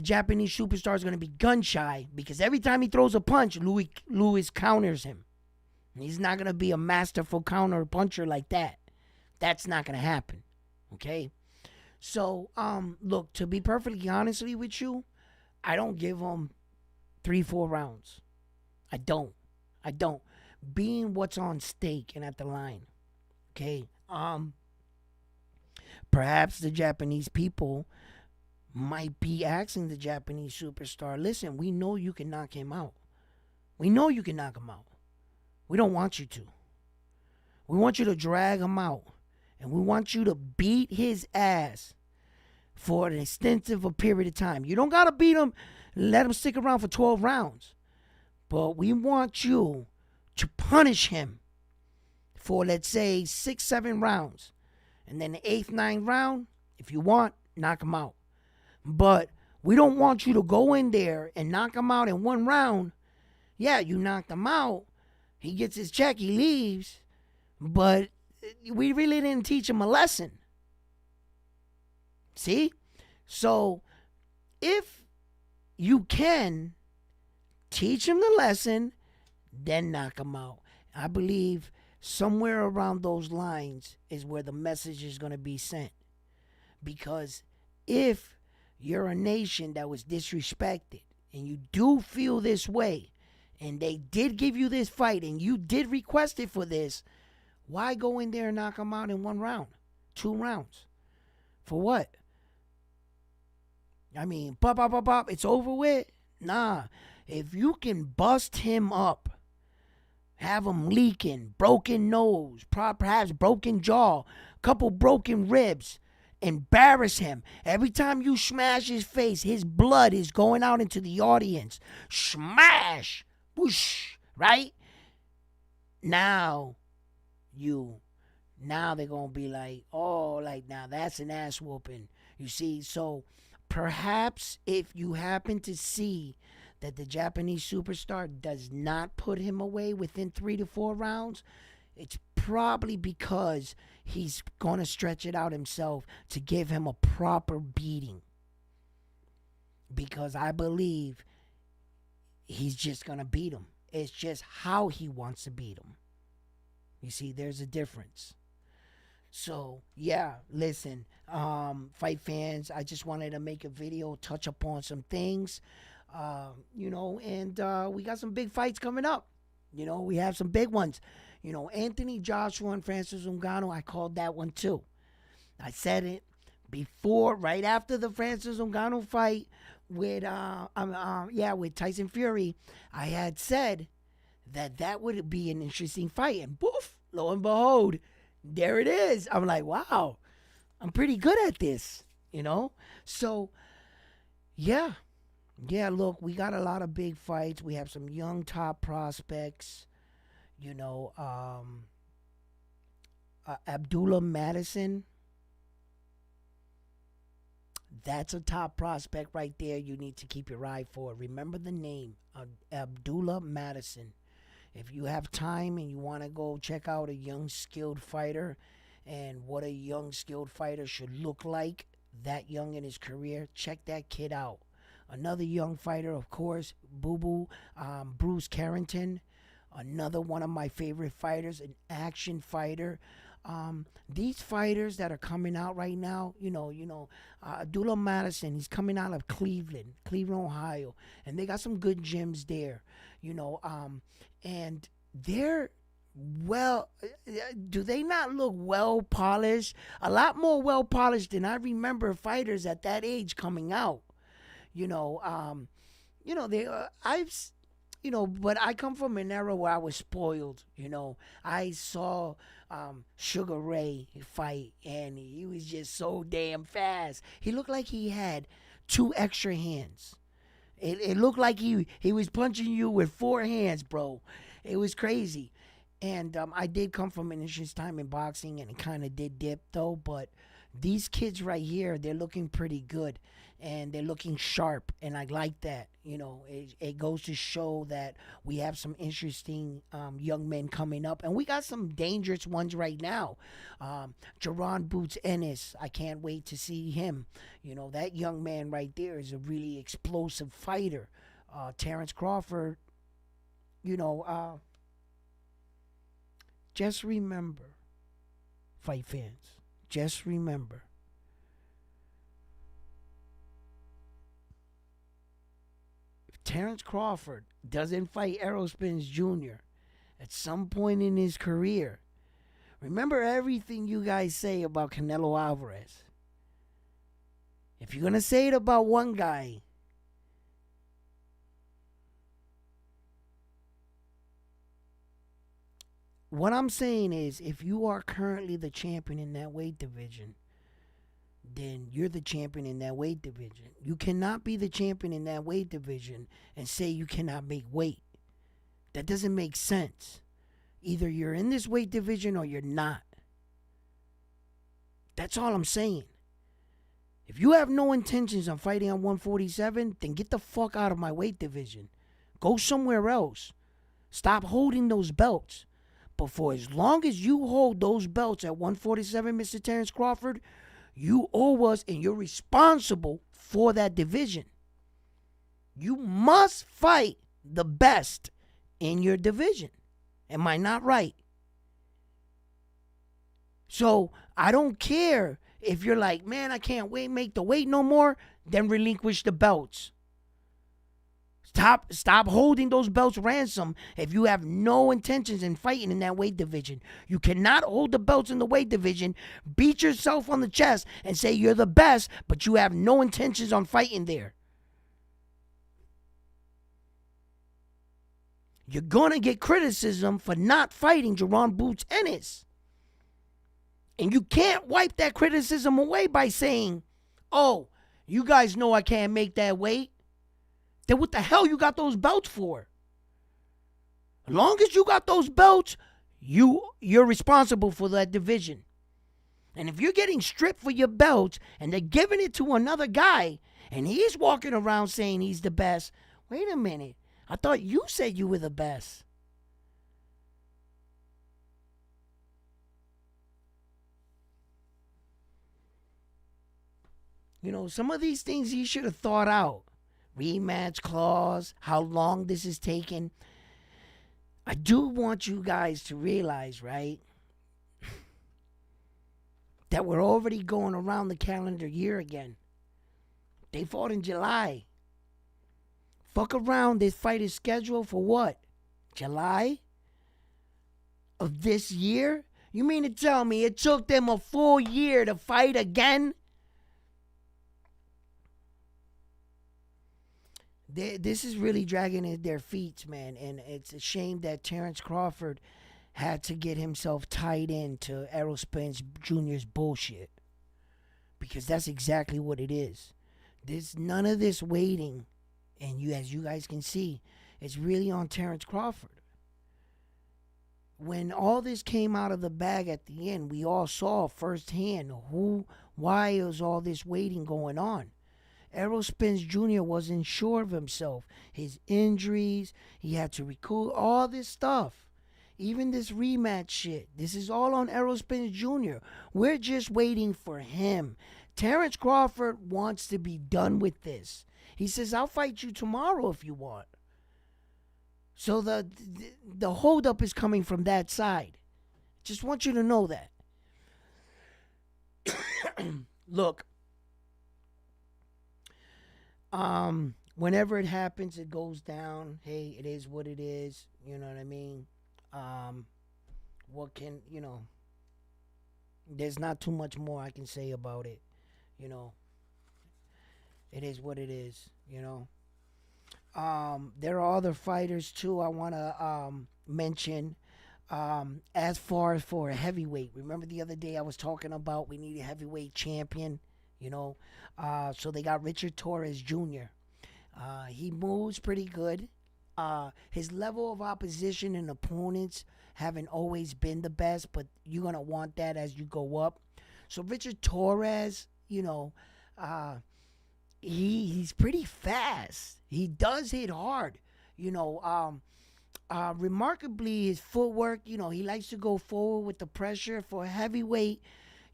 Japanese superstar is going to be gun shy, because every time he throws a punch, Luis counters him. He's not going to be a masterful counter puncher like that. That's not going to happen. Okay? So, look, to be perfectly honestly with you, I don't give him 3-4 rounds. I don't. Being what's on stake and at the line. Okay? Um, Perhaps the Japanese people might be asking the Japanese superstar, listen, we know you can knock him out. We know you can knock him out. We don't want you to. We want you to drag him out. And we want you to beat his ass for an extensive a period of time. You don't got to beat him, let him stick around for 12 rounds. But we want you to punish him for, let's say, 6, 7 rounds. And then the 8th, 9th round, if you want, knock him out. But we don't want you to go in there and knock him out in 1 round. Yeah, you knocked him out. He gets his check, he leaves. But we really didn't teach him a lesson. See? So if you can teach him the lesson, then knock him out. I believe somewhere around those lines is where the message is going to be sent. Because if you're a nation that was disrespected and you do feel this way and they did give you this fight and you did request it for this, why go in there and knock them out in 1 round, 2 rounds? For what? I mean, pop, pop, pop, pop, it's over with? Nah. If you can bust him up, have him leaking, broken nose, perhaps broken jaw, couple broken ribs, embarrass him. Every time you smash his face, his blood is going out into the audience. Smash! Whoosh! Right? Now they're going to be like, oh, like, now that's an ass whooping. You see? So perhaps if you happen to see that the Japanese superstar does not put him away within 3 to 4 rounds, it's probably because he's going to stretch it out himself to give him a proper beating. Because I believe he's just going to beat him. It's just how he wants to beat him. You see, there's a difference. So, yeah, listen, fight fans, I just wanted to make a video, touch upon some things, and we got some big fights coming up. We have some big ones. Anthony Joshua and Francis Ngannou, I called that one too. I said it before, right after the Francis Ngannou fight with Tyson Fury. I had said that would be an interesting fight, and poof, lo and behold, there it is. I'm like, wow, I'm pretty good at this, So, yeah, look, we got a lot of big fights. We have some young top prospects. Abdullah Madison. That's a top prospect right there. You need to keep your eye for. Remember the name, Abdullah Madison. If you have time and you want to go check out a young skilled fighter and what a young skilled fighter should look like that young in his career, check that kid out. Another young fighter, of course, Bruce Carrington. Another one of my favorite fighters, an action fighter. These fighters that are coming out right now, Abdullah Madison, he's coming out of Cleveland, Ohio, and they got some good gyms there, and they're do they not look well polished? A lot more well polished than I remember fighters at that age coming out. But I come from an era where I was spoiled. I saw Sugar Ray fight, and he was just so damn fast. He looked like he had 2 extra hands. It looked like he was punching you with 4 hands, bro. It was crazy. And I did come from an interesting time in boxing, and it kind of did dip, though. But these kids right here, they're looking pretty good, and they're looking sharp, and I like that. It goes to show that we have some interesting young men coming up, and we got some dangerous ones right now. Jaron Boots Ennis, I can't wait to see him. That young man right there is a really explosive fighter. Terrence Crawford, just remember, fight fans, just remember, if Terrence Crawford doesn't fight Errol Spence Jr. at some point in his career, Remember everything you guys say about Canelo Alvarez. If you're going to say it about one guy, what I'm saying is, if you are currently the champion in that weight division, then you're the champion in that weight division. You cannot be the champion in that weight division and say you cannot make weight. That doesn't make sense. Either you're in this weight division or you're not. That's all I'm saying. If you have no intentions on fighting on 147, then get the fuck out of my weight division. Go somewhere else. Stop holding those belts. But for as long as you hold those belts at 147, Mr. Terrence Crawford, you owe us and you're responsible for that division. You must fight the best in your division. Am I not right? So I don't care if you're like, man, I can't make the weight no more, then relinquish the belts. Stop holding those belts ransom if you have no intentions in fighting in that weight division. You cannot hold the belts in the weight division, beat yourself on the chest, and say you're the best, but you have no intentions on fighting there. You're going to get criticism for not fighting Jerron Boots Ennis. And you can't wipe that criticism away by saying, oh, you guys know I can't make that weight. Then what the hell you got those belts for? As long as you got those belts, you're responsible for that division. And if you're getting stripped for your belts and they're giving it to another guy and he's walking around saying he's the best, wait a minute. I thought you said you were the best. You know, some of these things you should have thought out. Rematch clause, how long this is taking. I do want you guys to realize, right, that we're already going around the calendar year again. They fought in July. Fuck around, this fight is scheduled for what? July of this year? You mean to tell me it took them a full year to fight again? This is really dragging at their feet, man. And it's a shame that Terrence Crawford had to get himself tied into Errol Spence Jr.'s bullshit. Because that's exactly what it is. There's none of this waiting. And as you guys can see, it's really on Terrence Crawford. When all this came out of the bag at the end, we all saw firsthand why was all this waiting going on. Errol Spence Jr. wasn't sure of himself. His injuries, he had to recoup, all this stuff. Even this rematch shit. This is all on Errol Spence Jr. We're just waiting for him. Terrence Crawford wants to be done with this. He says, I'll fight you tomorrow if you want. So the holdup is coming from that side. Just want you to know that. Look. Whenever it happens, it goes down. Hey, it is what it is. You know what I mean? There's not too much more I can say about it. You know, it is what it is, you know. There are other fighters too I want to mention. As far as for a heavyweight, remember the other day I was talking about we need a heavyweight champion, you know. So they got Richard Torres Jr. He moves pretty good. His level of opposition and opponents haven't always been the best, but you're going to want that as you go up. So Richard Torres, you know, he's pretty fast. He does hit hard. You know, remarkably, his footwork, you know, he likes to go forward with the pressure for a heavyweight.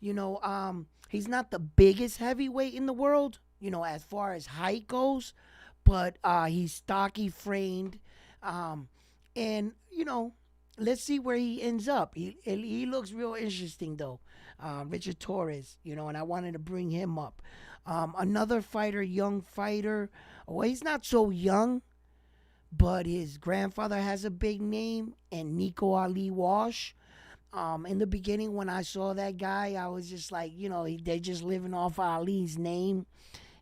You know, he's not the biggest heavyweight in the world, you know, as far as height goes, but he's stocky framed. And, you know, let's see where he ends up. He looks real interesting, though. Richard Torres, you know, and I wanted to bring him up. Another fighter, young fighter. Well, he's not so young, but his grandfather has a big name, and Nico Ali Walsh. In the beginning, when I saw that guy, I was just like, they're just living off Ali's name.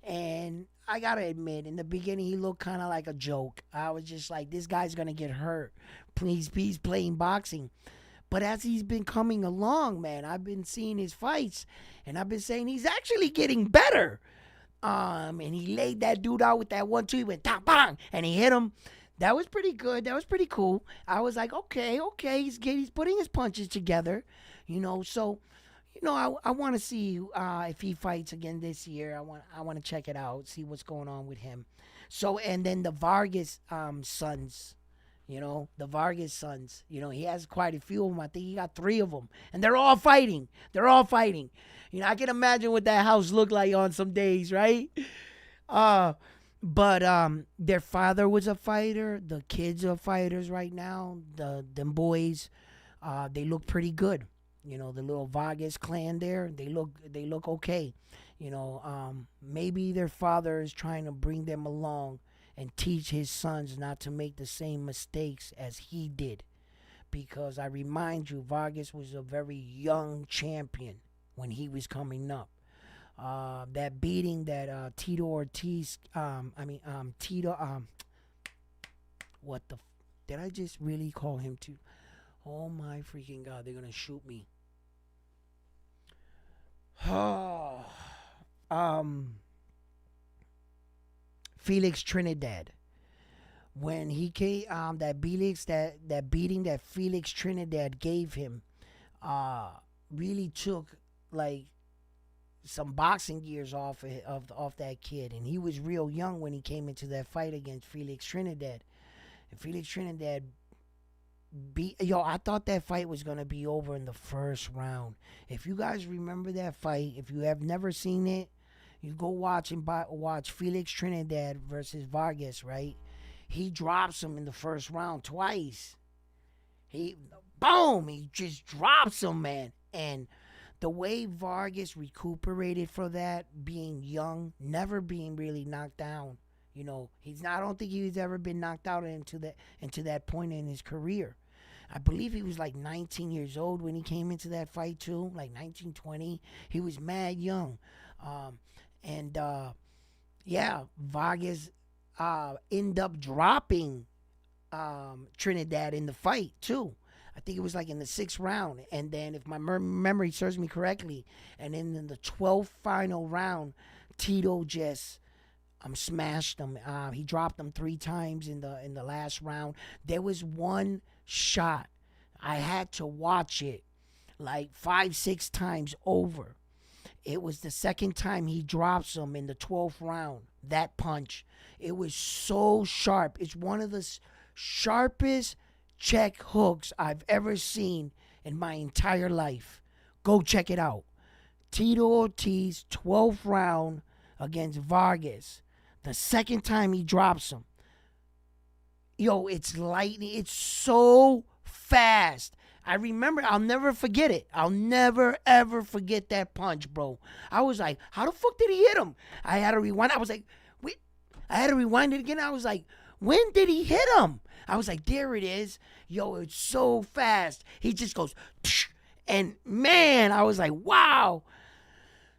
And I gotta admit, in the beginning, he looked kind of like a joke. I was just like, this guy's gonna get hurt. Please, he's playing boxing. But as he's been coming along, man, I've been seeing his fights, and I've been saying he's actually getting better. And he laid that dude out with that 1-2. He went top bang, and he hit him. That was pretty good. That was pretty cool. I was like, okay, he's putting his punches together, So, I want to see if he fights again this year. I want to check it out, see what's going on with him. So, and then the Vargas sons. The Vargas sons. He has quite a few of them. I think he got 3 of them. And they're all fighting. I can imagine what that house looked like on some days, right? But their father was a fighter. The kids are fighters right now. Them boys, they look pretty good. The little Vargas clan there, they look okay. Maybe their father is trying to bring them along and teach his sons not to make the same mistakes as he did. Because I remind you, Vargas was a very young champion when he was coming up. That beating that Tito Ortiz, what the, did I just really call him to? Oh my freaking God, they're gonna shoot me. Felix Trinidad. When he came, that beating that Felix Trinidad gave him, really took like some boxing gears off that kid, and he was real young when he came into that fight against Felix Trinidad. And Felix Trinidad I thought that fight was gonna be over in the first round. If you guys remember that fight, if you have never seen it, you go watch Felix Trinidad versus Vargas, right? He drops him in the first round twice. He just drops him, man. And the way Vargas recuperated for that, being young, never being really knocked down. I don't think he's ever been knocked out into that point in his career. I believe he was like 19 years old when he came into that fight too, like 19, 20. He was mad young. Vargas ended up dropping Trinidad in the fight too. I think it was like in the 6th round. And then if my memory serves me correctly, and then in the 12th final round, Tito just smashed him. He dropped him 3 times in the last round. There was one shot. I had to watch it like 5-6 times over. It was the second time he drops him in the 12th round. That punch. It was so sharp. It's one of the sharpest check hooks I've ever seen in my entire life. Go check it out. Tito Ortiz, 12th round against Vargas. The second time he drops him. It's lightning. It's so fast. I remember, I'll never forget it. I'll never, ever forget that punch, bro. I was like, how the fuck did he hit him? I had to rewind. I was like, wait. I had to rewind it again. I was like, when did he hit him? I was like, there it is. It's so fast. He just goes, and man, I was like, wow.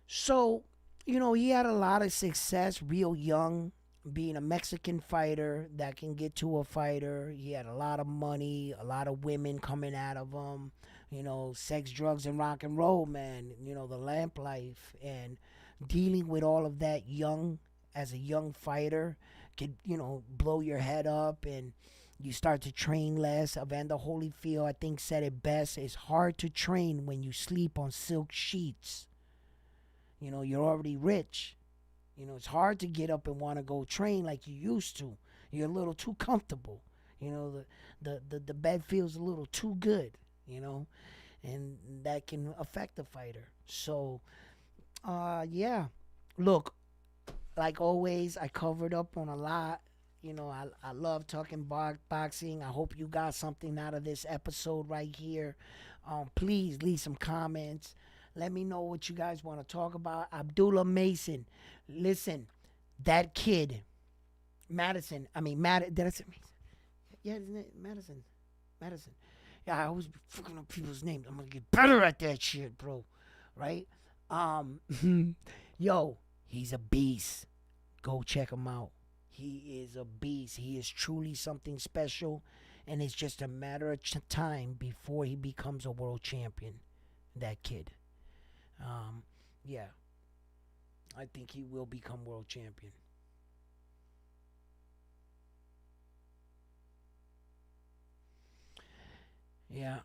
So, he had a lot of success real young, being a Mexican fighter that can get to a fighter. He had a lot of money, a lot of women coming out of him, sex, drugs, and rock and roll, man, the lamp life, and dealing with all of that as a young fighter could, blow your head up, and you start to train less. Evander Holyfield, I think, said it best. It's hard to train when you sleep on silk sheets. You're already rich. It's hard to get up and want to go train like you used to. You're a little too comfortable. The bed feels a little too good, and that can affect the fighter. So, look, like always, I covered up on a lot. I love talking boxing. I hope you got something out of this episode right here. Please leave some comments. Let me know what you guys want to talk about. Abdullah Mason. Listen, that kid, Madison. Did I say Mason? Yeah, isn't it Madison? Yeah, I always be fucking up people's names. I'm gonna get better at that shit, bro. Right? Um, yo, he's a beast. Go check him out. He is a beast. He is truly something special, and it's just a matter of time before he becomes a world champion. That kid. Um, yeah, I think he will become world champion. Yeah.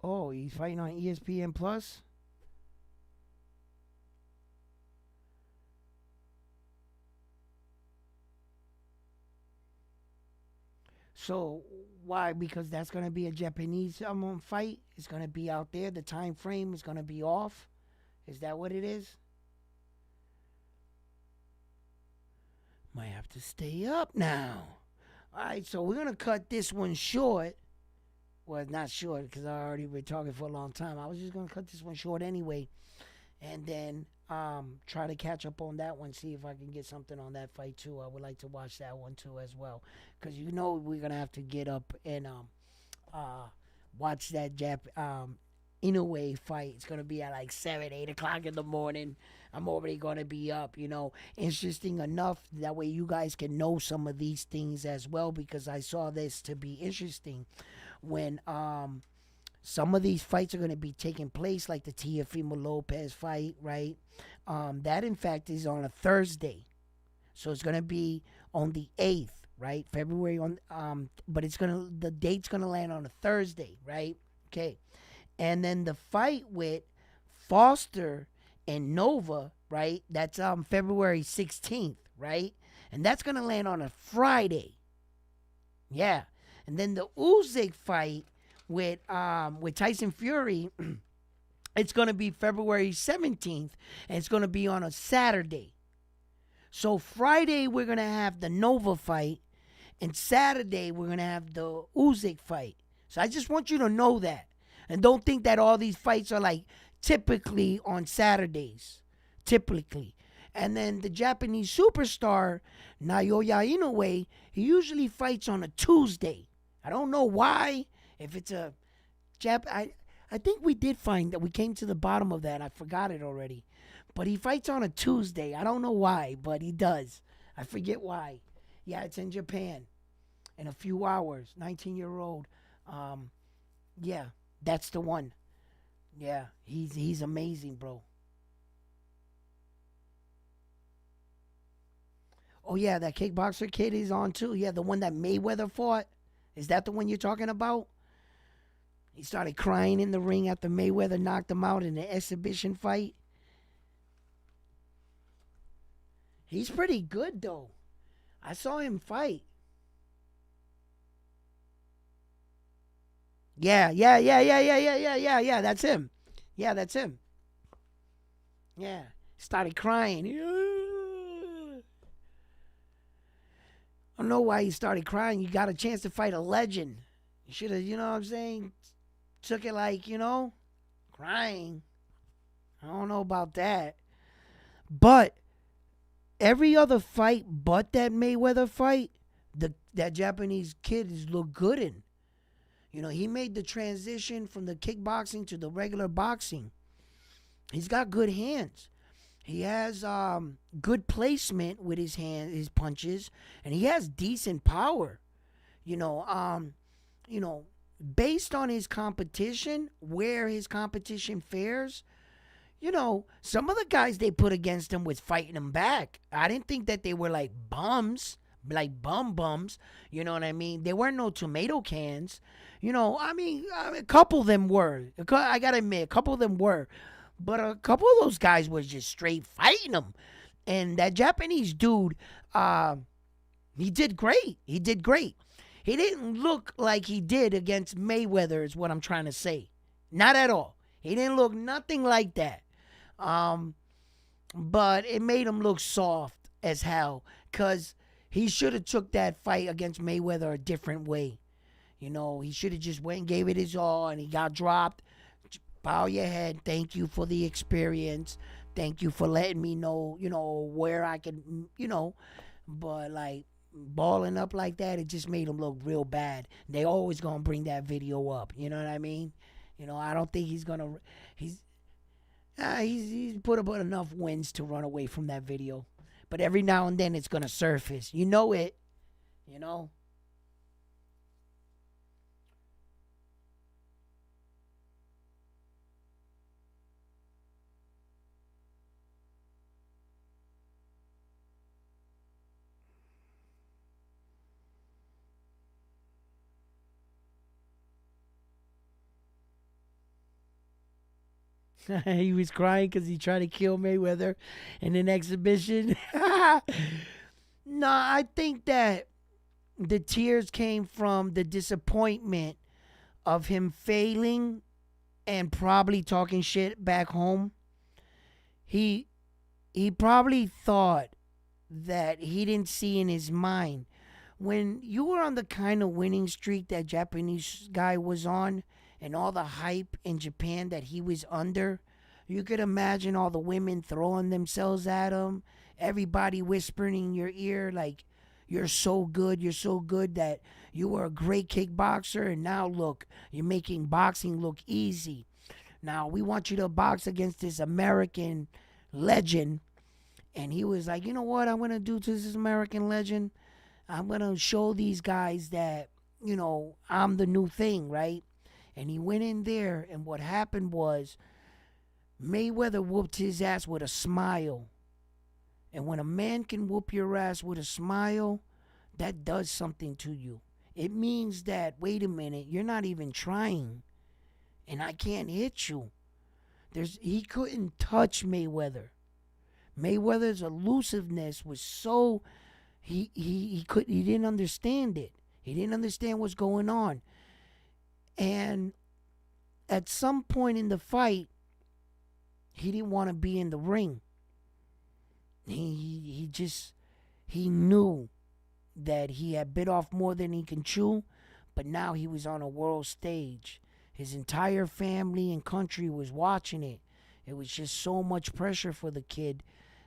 Oh, he's fighting on ESPN Plus. So why? Because that's gonna be a Japanese fight. It's gonna be out there. The time frame is gonna be off. Is that what it is? Might have to stay up now. All right, so we're gonna cut this one short. Well, not short because I already been talking for a long time. I was just gonna cut this one short anyway, and then try to catch up on that one. See if I can get something on that fight too. I would like to watch that one too as well, because you know we're gonna have to get up and uh watch that Inoue fight. It's gonna be at like 7, 8 o'clock in the morning. I'm already gonna be up, you know. Interesting enough, that way you guys can know some of these things as well, because I saw this to be interesting when some of these fights are gonna be taking place, like the Teofimo Lopez fight, right? That in fact is on a Thursday. So it's gonna be on the 8th, right? February on but the date's gonna land on a Thursday, right? Okay. And then the fight with Foster and Nova, right? That's February 16th, right? And that's gonna land on a Friday. Yeah. And then the Usyk fight with Tyson Fury, it's gonna be February 17th, and it's gonna be on a Saturday. So Friday we're gonna have the Nova fight, and Saturday we're gonna have the Usyk fight. So I just want you to know that. And don't think that all these fights are like typically on Saturdays. Typically. And then the Japanese superstar, Naoya Inoue, he usually fights on a Tuesday. I don't know why. If it's a I think we did find that we came to the bottom of that. I forgot it already. But he fights on a Tuesday. I don't know why, but he does. I forget why. Yeah, it's in Japan. In a few hours. 19-year-old. Yeah. That's the one. Yeah, he's amazing, bro. Oh yeah, that kickboxer kid is on too. Yeah, the one that Mayweather fought. Is that the one you're talking about? He started crying in the ring after Mayweather knocked him out in an exhibition fight. He's pretty good though. I saw him fight. Yeah, yeah, yeah, yeah, yeah, yeah, yeah, yeah, yeah. That's him. Yeah, that's him. Yeah. Started crying. I don't know why he started crying. You got a chance to fight a legend. You should have, you know what I'm saying? Took it like, crying. I don't know about that. But every other fight but that Mayweather fight, that Japanese kid has looked good in. He made the transition from the kickboxing to the regular boxing. He's got good hands. He has good placement with his hand, his punches, and he has decent power. You know, um, you know, Based on his competition, where his competition fares, some of the guys they put against him was fighting him back. I didn't think that they were like bums, like bums. You know what I mean? They weren't no tomato cans. A couple of them were. I gotta admit, a couple of them were. But a couple of those guys was just straight fighting him. And that Japanese dude, he did great. He did great. He didn't look like he did against Mayweather, is what I'm trying to say. Not at all. He didn't look nothing like that. Um, but it made him look soft as hell, because he should have took that fight against Mayweather a different way. He should have just went and gave it his all, and he got dropped. Bow your head. Thank you for the experience. Thank you for letting me know, where I can, but like balling up like that, it just made him look real bad. They always gonna bring that video up. You know what I mean? I don't think he's gonna. He's put up enough wins to run away from that video. But every now and then it's gonna surface. You know it. You know. He was crying because he tried to kill Mayweather in an exhibition. No, I think that the tears came from the disappointment of him failing and probably talking shit back home. He he probably thought that he didn't see in his mind when you were on the kind of winning streak that Japanese guy was on and all the hype in Japan that he was under. You could imagine all the women throwing themselves at him, everybody whispering in your ear like you're so good that you were a great kickboxer and now look, you're making boxing look easy. Now we want you to box against this American legend. And he was like, you know what I'm gonna do to this American legend? I'm gonna show these guys that, I'm the new thing, right? And he went in there, and what happened was Mayweather whooped his ass with a smile. And when a man can whoop your ass with a smile, that does something to you. It means that, wait a minute, you're not even trying, and I can't hit you. He couldn't touch Mayweather. Mayweather's elusiveness was so he didn't understand it. He didn't understand what's going on. And at some point in the fight, he didn't want to be in the ring. He knew that he had bit off more than he can chew, but now he was on a world stage. His entire family and country was watching it. It was just so much pressure for the kid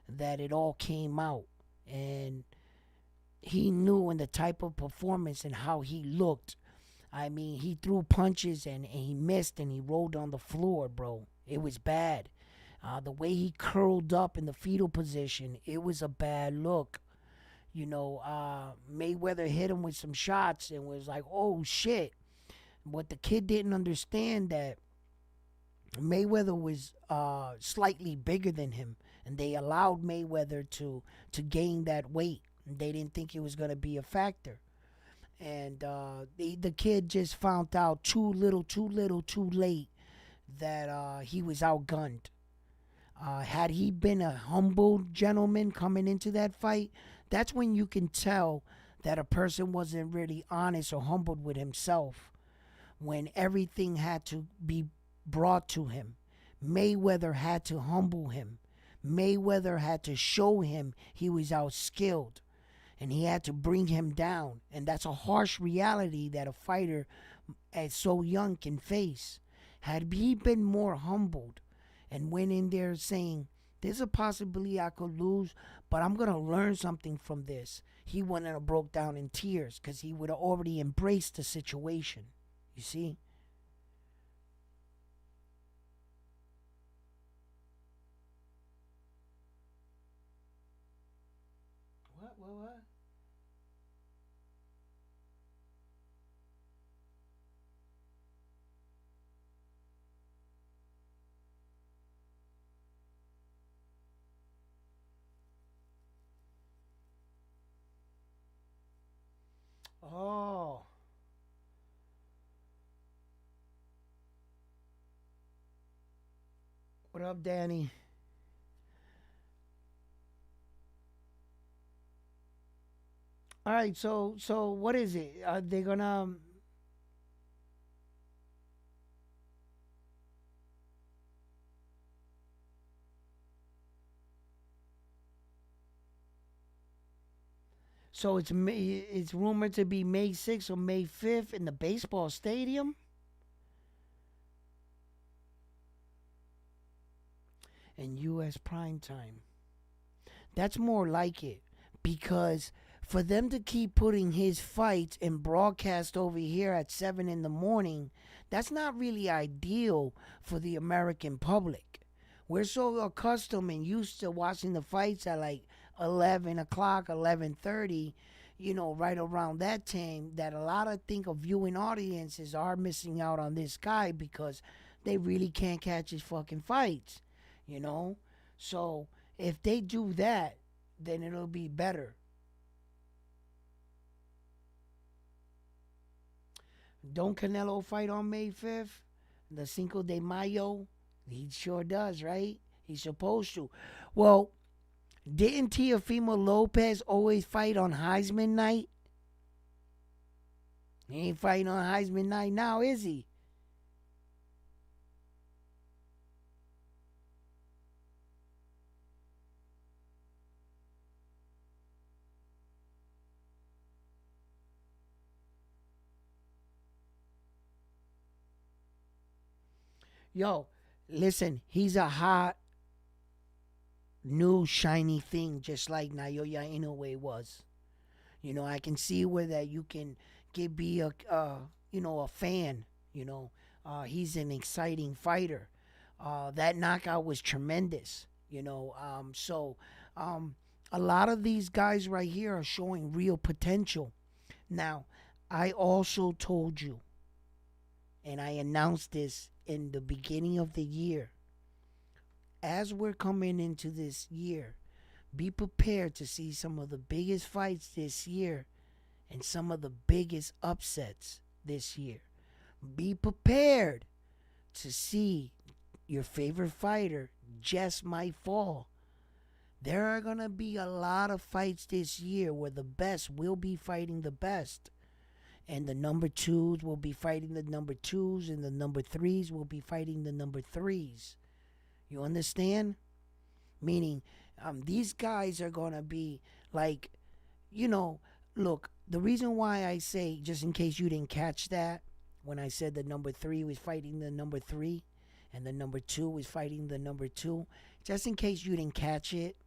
that it all came out. And he knew in the type of performance and how he looked. I mean, he threw punches and he missed and he rolled on the floor, bro. It was bad. The way he curled up in the fetal position, it was a bad look. Mayweather hit him with some shots and was like, oh shit. What the kid didn't understand that Mayweather was slightly bigger than him, and they allowed Mayweather to gain that weight. They didn't think it was going to be a factor. And the kid just found out too little, too late that he was outgunned. Had he been a humble gentleman coming into that fight, that's when you can tell that a person wasn't really honest or humbled with himself. When everything had to be brought to him, Mayweather had to humble him. Mayweather had to show him he was outskilled, and he had to bring him down. And that's a harsh reality that a fighter at so young can face. Had he been more humbled and went in there saying, there's a possibility I could lose, but I'm going to learn something from this, he wouldn't have broke down in tears because he would have already embraced the situation. You see? What? Oh, what up, Danny? All right, so what is it? Are they gonna? So it's rumored to be May 6th or May 5th in the baseball stadium. in U.S. prime time. That's more like it because for them to keep putting his fights and broadcast over here at 7 in the morning, that's not really ideal for the American public. We're so accustomed and used to watching the fights at like 11 o'clock, 11:30, right around that time, that a lot of think of viewing audiences are missing out on this guy because they really can't catch his fucking fights, you know? So if they do that, then it'll be better. Don't Canelo fight on May 5th? The Cinco de Mayo? He sure does, right? He's supposed to. Well, didn't Teofimo Lopez always fight on Heisman night? He ain't fighting on Heisman night now, is he? Yo, listen, he's a hot, new, shiny thing, just like Naoya Inoue was. I can see where that you can be a fan. He's an exciting fighter. That knockout was tremendous. So um, a lot of these guys right here are showing real potential. Now, I also told you, and I announced this in the beginning of the year. As we're coming into this year, be prepared to see some of the biggest fights this year and some of the biggest upsets this year. Be prepared to see your favorite fighter just might fall. There are going to be a lot of fights this year where the best will be fighting the best. And the number twos will be fighting the number twos, and the number threes will be fighting the number threes. You understand? Meaning, these guys are going to be like, look, the reason why I say, just in case you didn't catch that, when I said the number three was fighting the number three, and the number two was fighting the number two, just in case you didn't catch it,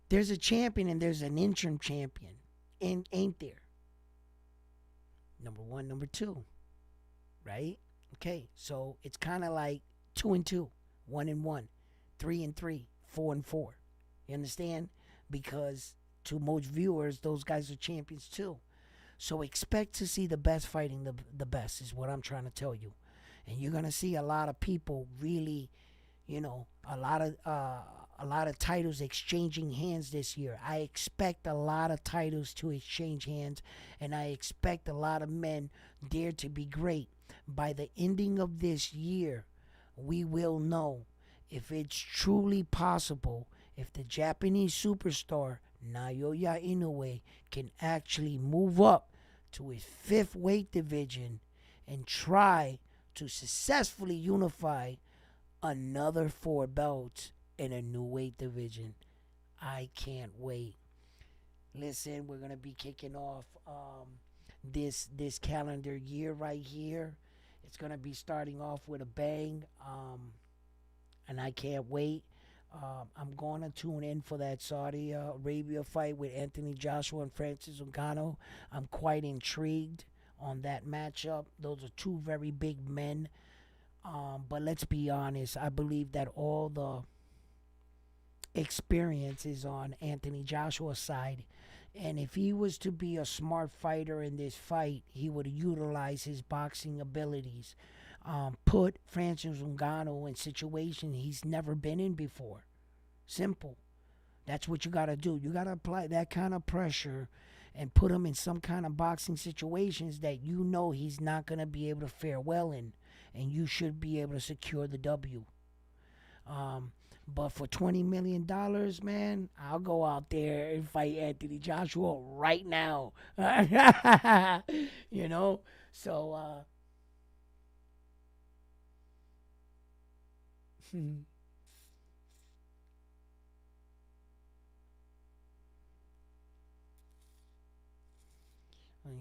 there's a champion and there's an interim champion. And ain't there? Number one, number two, right? Okay, so it's kind of like 2-2, 1-1, 3-3, 4-4. You understand? Because to most viewers, those guys are champions too. So expect to see the best fighting the best is what I'm trying to tell you. And you're gonna see a lot of people really, a lot of titles exchanging hands this year. I expect a lot of titles to exchange hands, and I expect a lot of men dare to be great. By the ending of this year, we will know if it's truly possible, if the Japanese superstar Naoya Inoue can actually move up to his fifth weight division and try to successfully unify another four belts in a new weight division. I can't wait. Listen, we're gonna be kicking off this calendar year right here. It's gonna be starting off with a bang, and I can't wait. I'm gonna tune in for that Saudi Arabia fight with Anthony Joshua and Francis Ngannou. I'm quite intrigued on that matchup. Those are two very big men. But let's be honest. I believe that all the experience is on Anthony Joshua's side. And if he was to be a smart fighter in this fight, he would utilize his boxing abilities. Put Francis Ngannou in situations he's never been in before. Simple. That's what you got to do. You got to apply that kind of pressure and put him in some kind of boxing situations that he's not going to be able to fare well in. And you should be able to secure the W. But for $20 million, man, I'll go out there and fight Anthony Joshua right now. So, you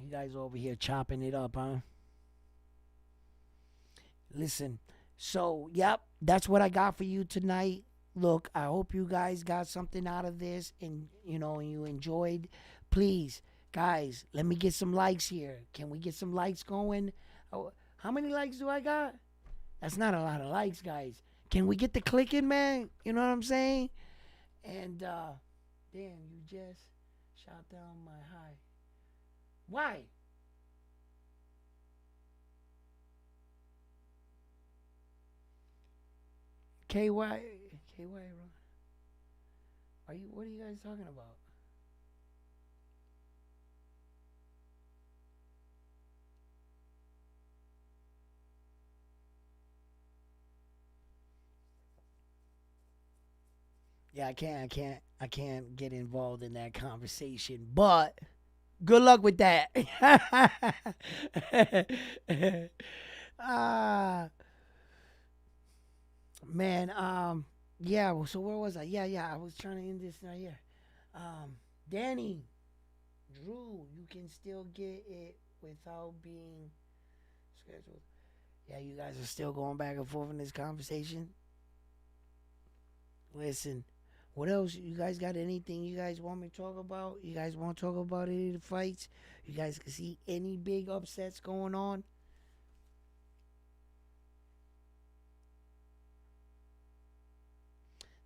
guys over here chopping it up, huh? Listen, So, yep, that's what I got for you tonight. Look, I hope you guys got something out of this and you enjoyed. Please, guys, let me get some likes here. Can we get some likes going? Oh, how many likes do I got? That's not a lot of likes, guys. Can we get the clicking, man? You know what I'm saying? And damn, you just shot down my high. Why? KY KY are you what are you guys talking about? Yeah, I can't get involved in that conversation. But good luck with that. Ah, man, yeah, well, so where was I? Yeah, I was trying to end this right here. Um, Danny, Drew, you can still get it without being scheduled. Yeah, you guys are still going back and forth in this conversation. Listen, what else? You guys got anything you guys want me to talk about? You guys want to talk about any of the fights? You guys can see any big upsets going on?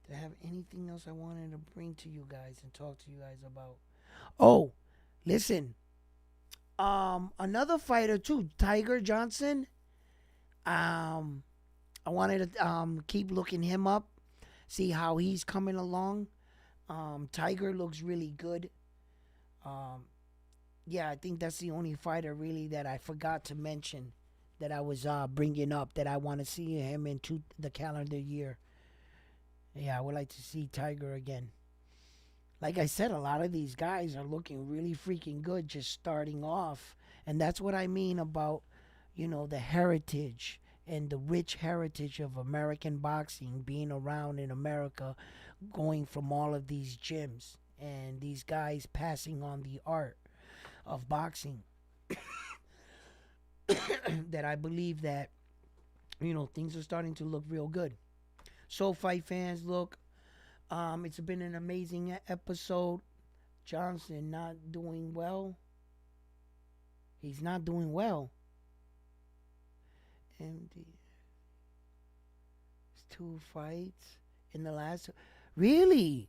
Did I have anything else I wanted to bring to you guys and talk to you guys about? Oh, listen. Another fighter too, Tiger Johnson. Um, I wanted to keep looking him up, see how he's coming along. Tiger looks really good. Um, yeah, I think that's the only fighter really that I forgot to mention that I was bringing up that I want to see him into the calendar year. Yeah, I would like to see Tiger again. Like I said, a lot of these guys are looking really freaking good just starting off. And that's what I mean about, the heritage and the rich heritage of American boxing being around in America, going from all of these gyms and these guys passing on the art of boxing. That I believe that, things are starting to look real good. So, fight fans, look, it's been an amazing episode. Johnson not doing well. He's not doing well. And two fights in the last. Really?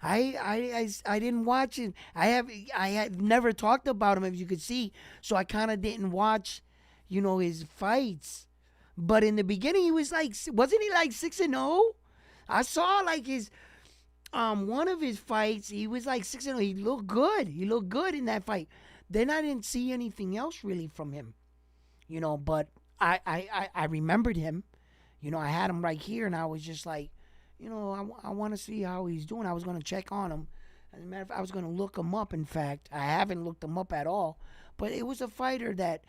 I didn't watch it. I had never talked about him, as you could see, so I kind of didn't watch, his fights. But in the beginning, he was like, wasn't he like 6-0? I saw like his one of his fights. He was like 6-0. He looked good. He looked good in that fight. Then I didn't see anything else really from him, But I remembered him. I had him right here, and I was just like, I want to see how he's doing. I was going to check on him. As a matter of fact, I was going to look him up. In fact, I haven't looked him up at all. But it was a fighter that,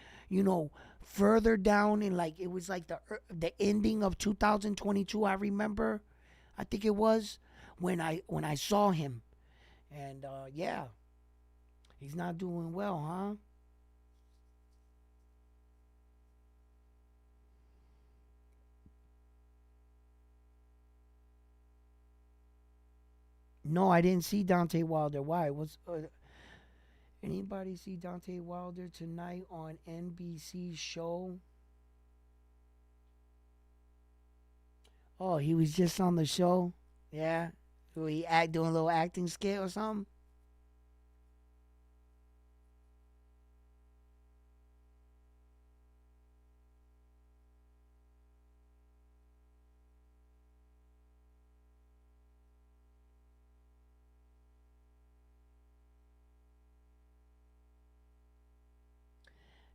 further down in like it was like the ending of 2022. I remember, I think it was when I saw him, and yeah, he's not doing well, huh? No, I didn't see Dante Wilder. Why? Was anybody see Dante Wilder tonight on NBC show? Oh, he was just on the show. Yeah, he act doing a little acting skit or something.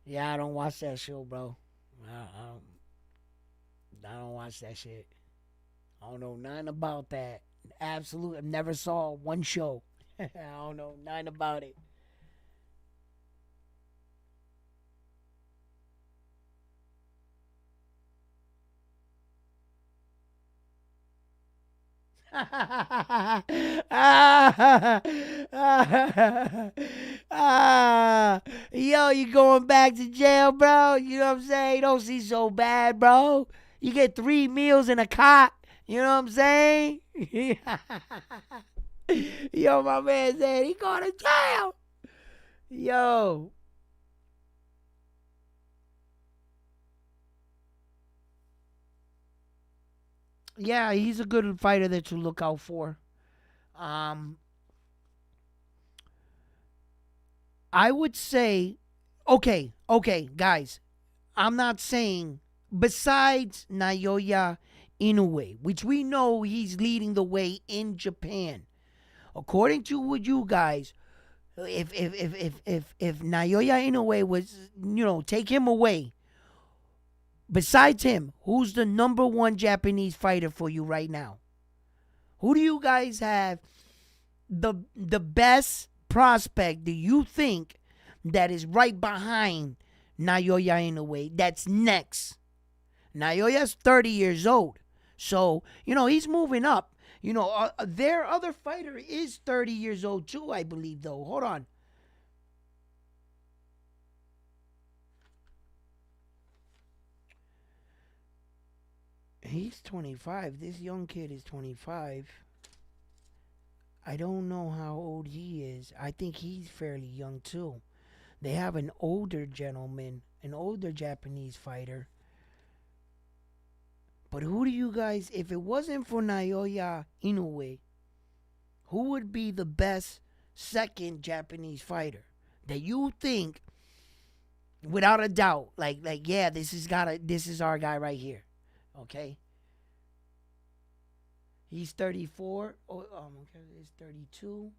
Yeah, I don't watch that show, bro. I don't watch that shit. I don't know nothing about that. Absolutely, I never saw one show. I don't know nothing about it. Ah, yo, you going back to jail, bro? You know what I'm saying? You don't see so bad, bro. You get 3 meals in a cot. You know what I'm saying? Yo, my man said he going to jail. Yo. Yeah, he's a good fighter that you look out for. Um, I would say, okay, guys. I'm not saying besides Naoya Inoue, which we know he's leading the way in Japan. According to what you guys, if Naoya Inoue was, take him away. Besides him, who's the number one Japanese fighter for you right now? Who do you guys have the best prospect do you think that is right behind Naoya Inoue that's next? Naoya's 30 years old. So, he's moving up. Their other fighter is 30 years old too, I believe, though. Hold on. He's 25. This young kid is 25. I don't know how old he is. I think he's fairly young too. They have an older gentleman, an older Japanese fighter. But who do you guys, if it wasn't for Naoya Inoue, who would be the best second Japanese fighter that you think, without a doubt, yeah, this is our guy right here, okay? He's 34. Okay, he's 32.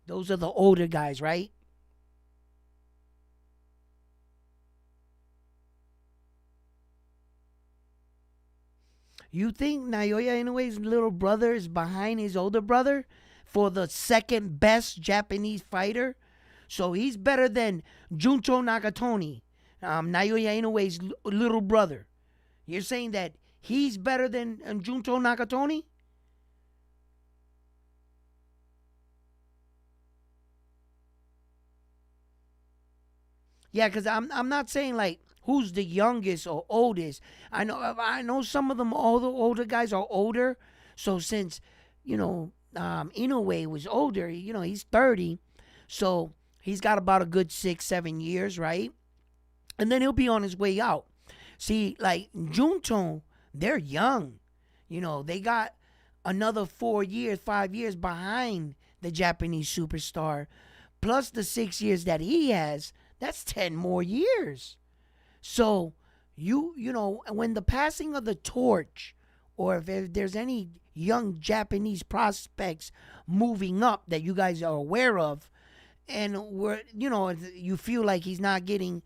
Those are the older guys, right? You think Naoya Inoue's little brother is behind his older brother for the second best Japanese fighter? So he's better than Junto Nakatoni, Naoya Inoue's little brother. You're saying that he's better than Junto Nakatoni? Yeah, because I'm not saying like who's the youngest or oldest. I know some of them, all the older guys are older. So since Inoue was older, he's 30, so he's got about a good 6-7 years, right? And then he'll be on his way out. See, like Junto, they're young. They got another 4 years, 5 years behind the Japanese superstar, plus the 6 years that he has. That's 10 more years. So when the passing of the torch, or if there's any young Japanese prospects moving up that you guys are aware of, and you feel like he's not getting,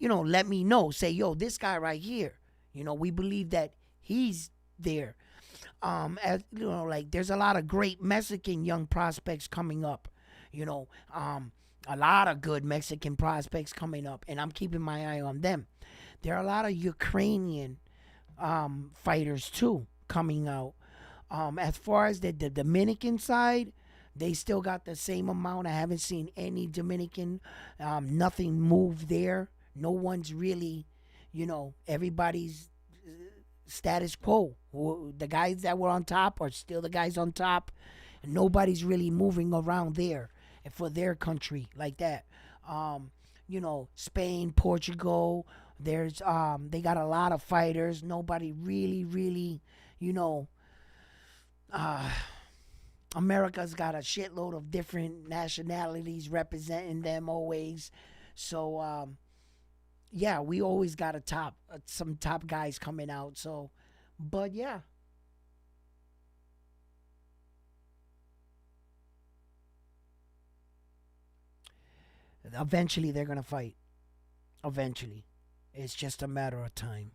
let me know. Say, yo, this guy right here, we believe that he's there. As like there's a lot of great Mexican young prospects coming up. A lot of good Mexican prospects coming up, and I'm keeping my eye on them. There are a lot of Ukrainian fighters too coming out. As far as the Dominican side, they still got the same amount. I haven't seen any Dominican, nothing move there. No one's really, everybody's status quo. The guys that were on top are still the guys on top. And nobody's really moving around there for their country like that. Spain, Portugal, they got a lot of fighters. Nobody really, uh, America's got a shitload of different nationalities representing them always. So, yeah, we always got some top guys coming out. So, but yeah. Eventually, they're going to fight. Eventually. It's just a matter of time.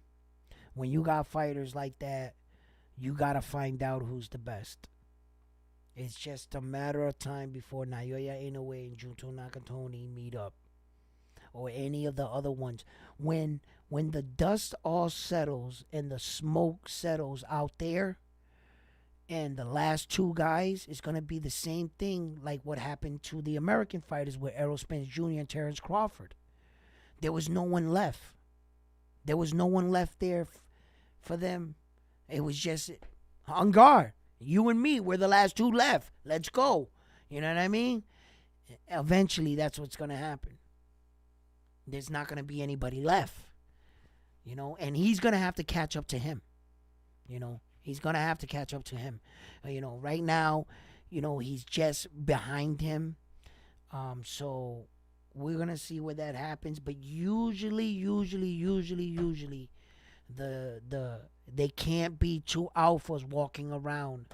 When you got fighters like that, you got to find out who's the best. It's just a matter of time before Naoya Inoue and Junto Nakatoni meet up. Or any of the other ones. When the dust all settles and the smoke settles out there, and the last two guys, is going to be the same thing like what happened to the American fighters with Errol Spence Jr. and Terrence Crawford. There was no one left. There was no one left there for them. It was just on guard. You and me, we're the last two left. Let's go. You know what I mean? Eventually, that's what's going to happen. There's not going to be anybody left. And he's going to have to catch up to him. He's going to have to catch up to him. Right now, he's just behind him. So we're going to see where that happens. But usually, they can't be two alphas walking around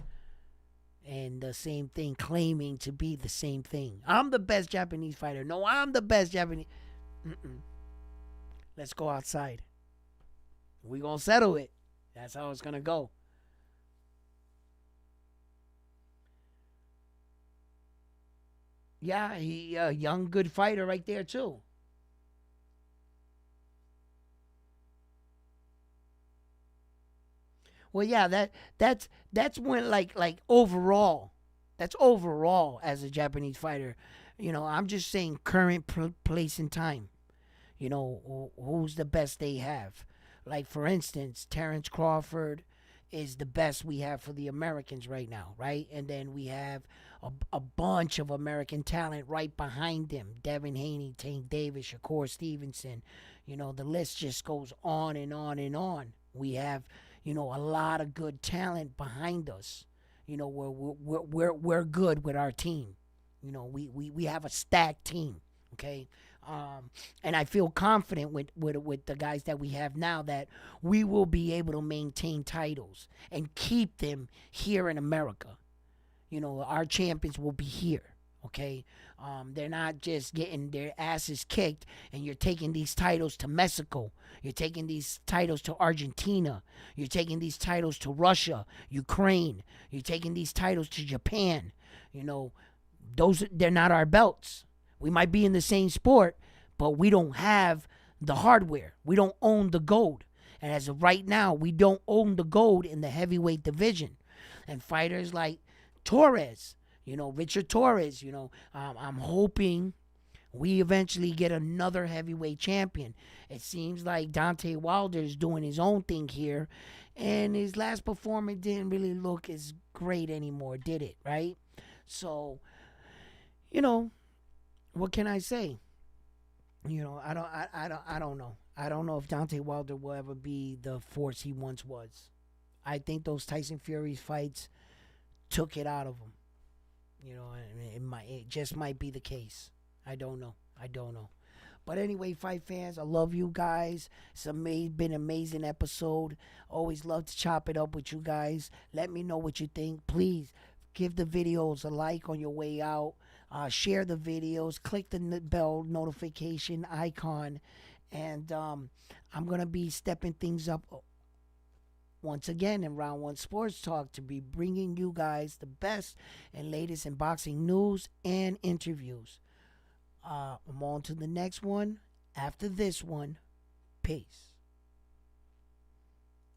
and the same thing, claiming to be the same thing. I'm the best Japanese fighter. No, I'm the best Japanese. Let's go outside. We're going to settle it. That's how it's going to go. Yeah, he a young, good fighter right there, too. Well, yeah, that's when like overall, that's overall as a Japanese fighter. I'm just saying current place and time. Who's the best they have. Like, for instance, Terrence Crawford is the best we have for the Americans right now, right? And then we have a bunch of American talent right behind him. Devin, Haney, Tank Davis, Shakur Stevenson. The list just goes on and on and on. We have, a lot of good talent behind us. We're good with our team. We have a stacked team, okay? And I feel confident with the guys that we have now that we will be able to maintain titles and keep them here in America. Our champions will be here, okay? They're not just getting their asses kicked and you're taking these titles to Mexico. You're taking these titles to Argentina. You're taking these titles to Russia, Ukraine. You're taking these titles to Japan. They're not our belts. We might be in the same sport, but we don't have the hardware. We don't own the gold. And as of right now, we don't own the gold in the heavyweight division. And fighters like Torres, Richard Torres, I'm hoping we eventually get another heavyweight champion. It seems like Deontay Wilder is doing his own thing here. And his last performance didn't really look as great anymore, did it, right? So, what can I say? I don't know. I don't know if Deontay Wilder will ever be the force he once was. I think those Tyson Fury fights took it out of him. It just might be the case. I don't know. But anyway, fight fans, I love you guys. It's been an amazing episode. Always love to chop it up with you guys. Let me know what you think. Please give the videos a like on your way out. Share the videos. Click the bell notification icon. And I'm going to be stepping things up once again in Round 1 Sports Talk to be bringing you guys the best and latest in boxing news and interviews. I'm on to the next one. After this one, peace.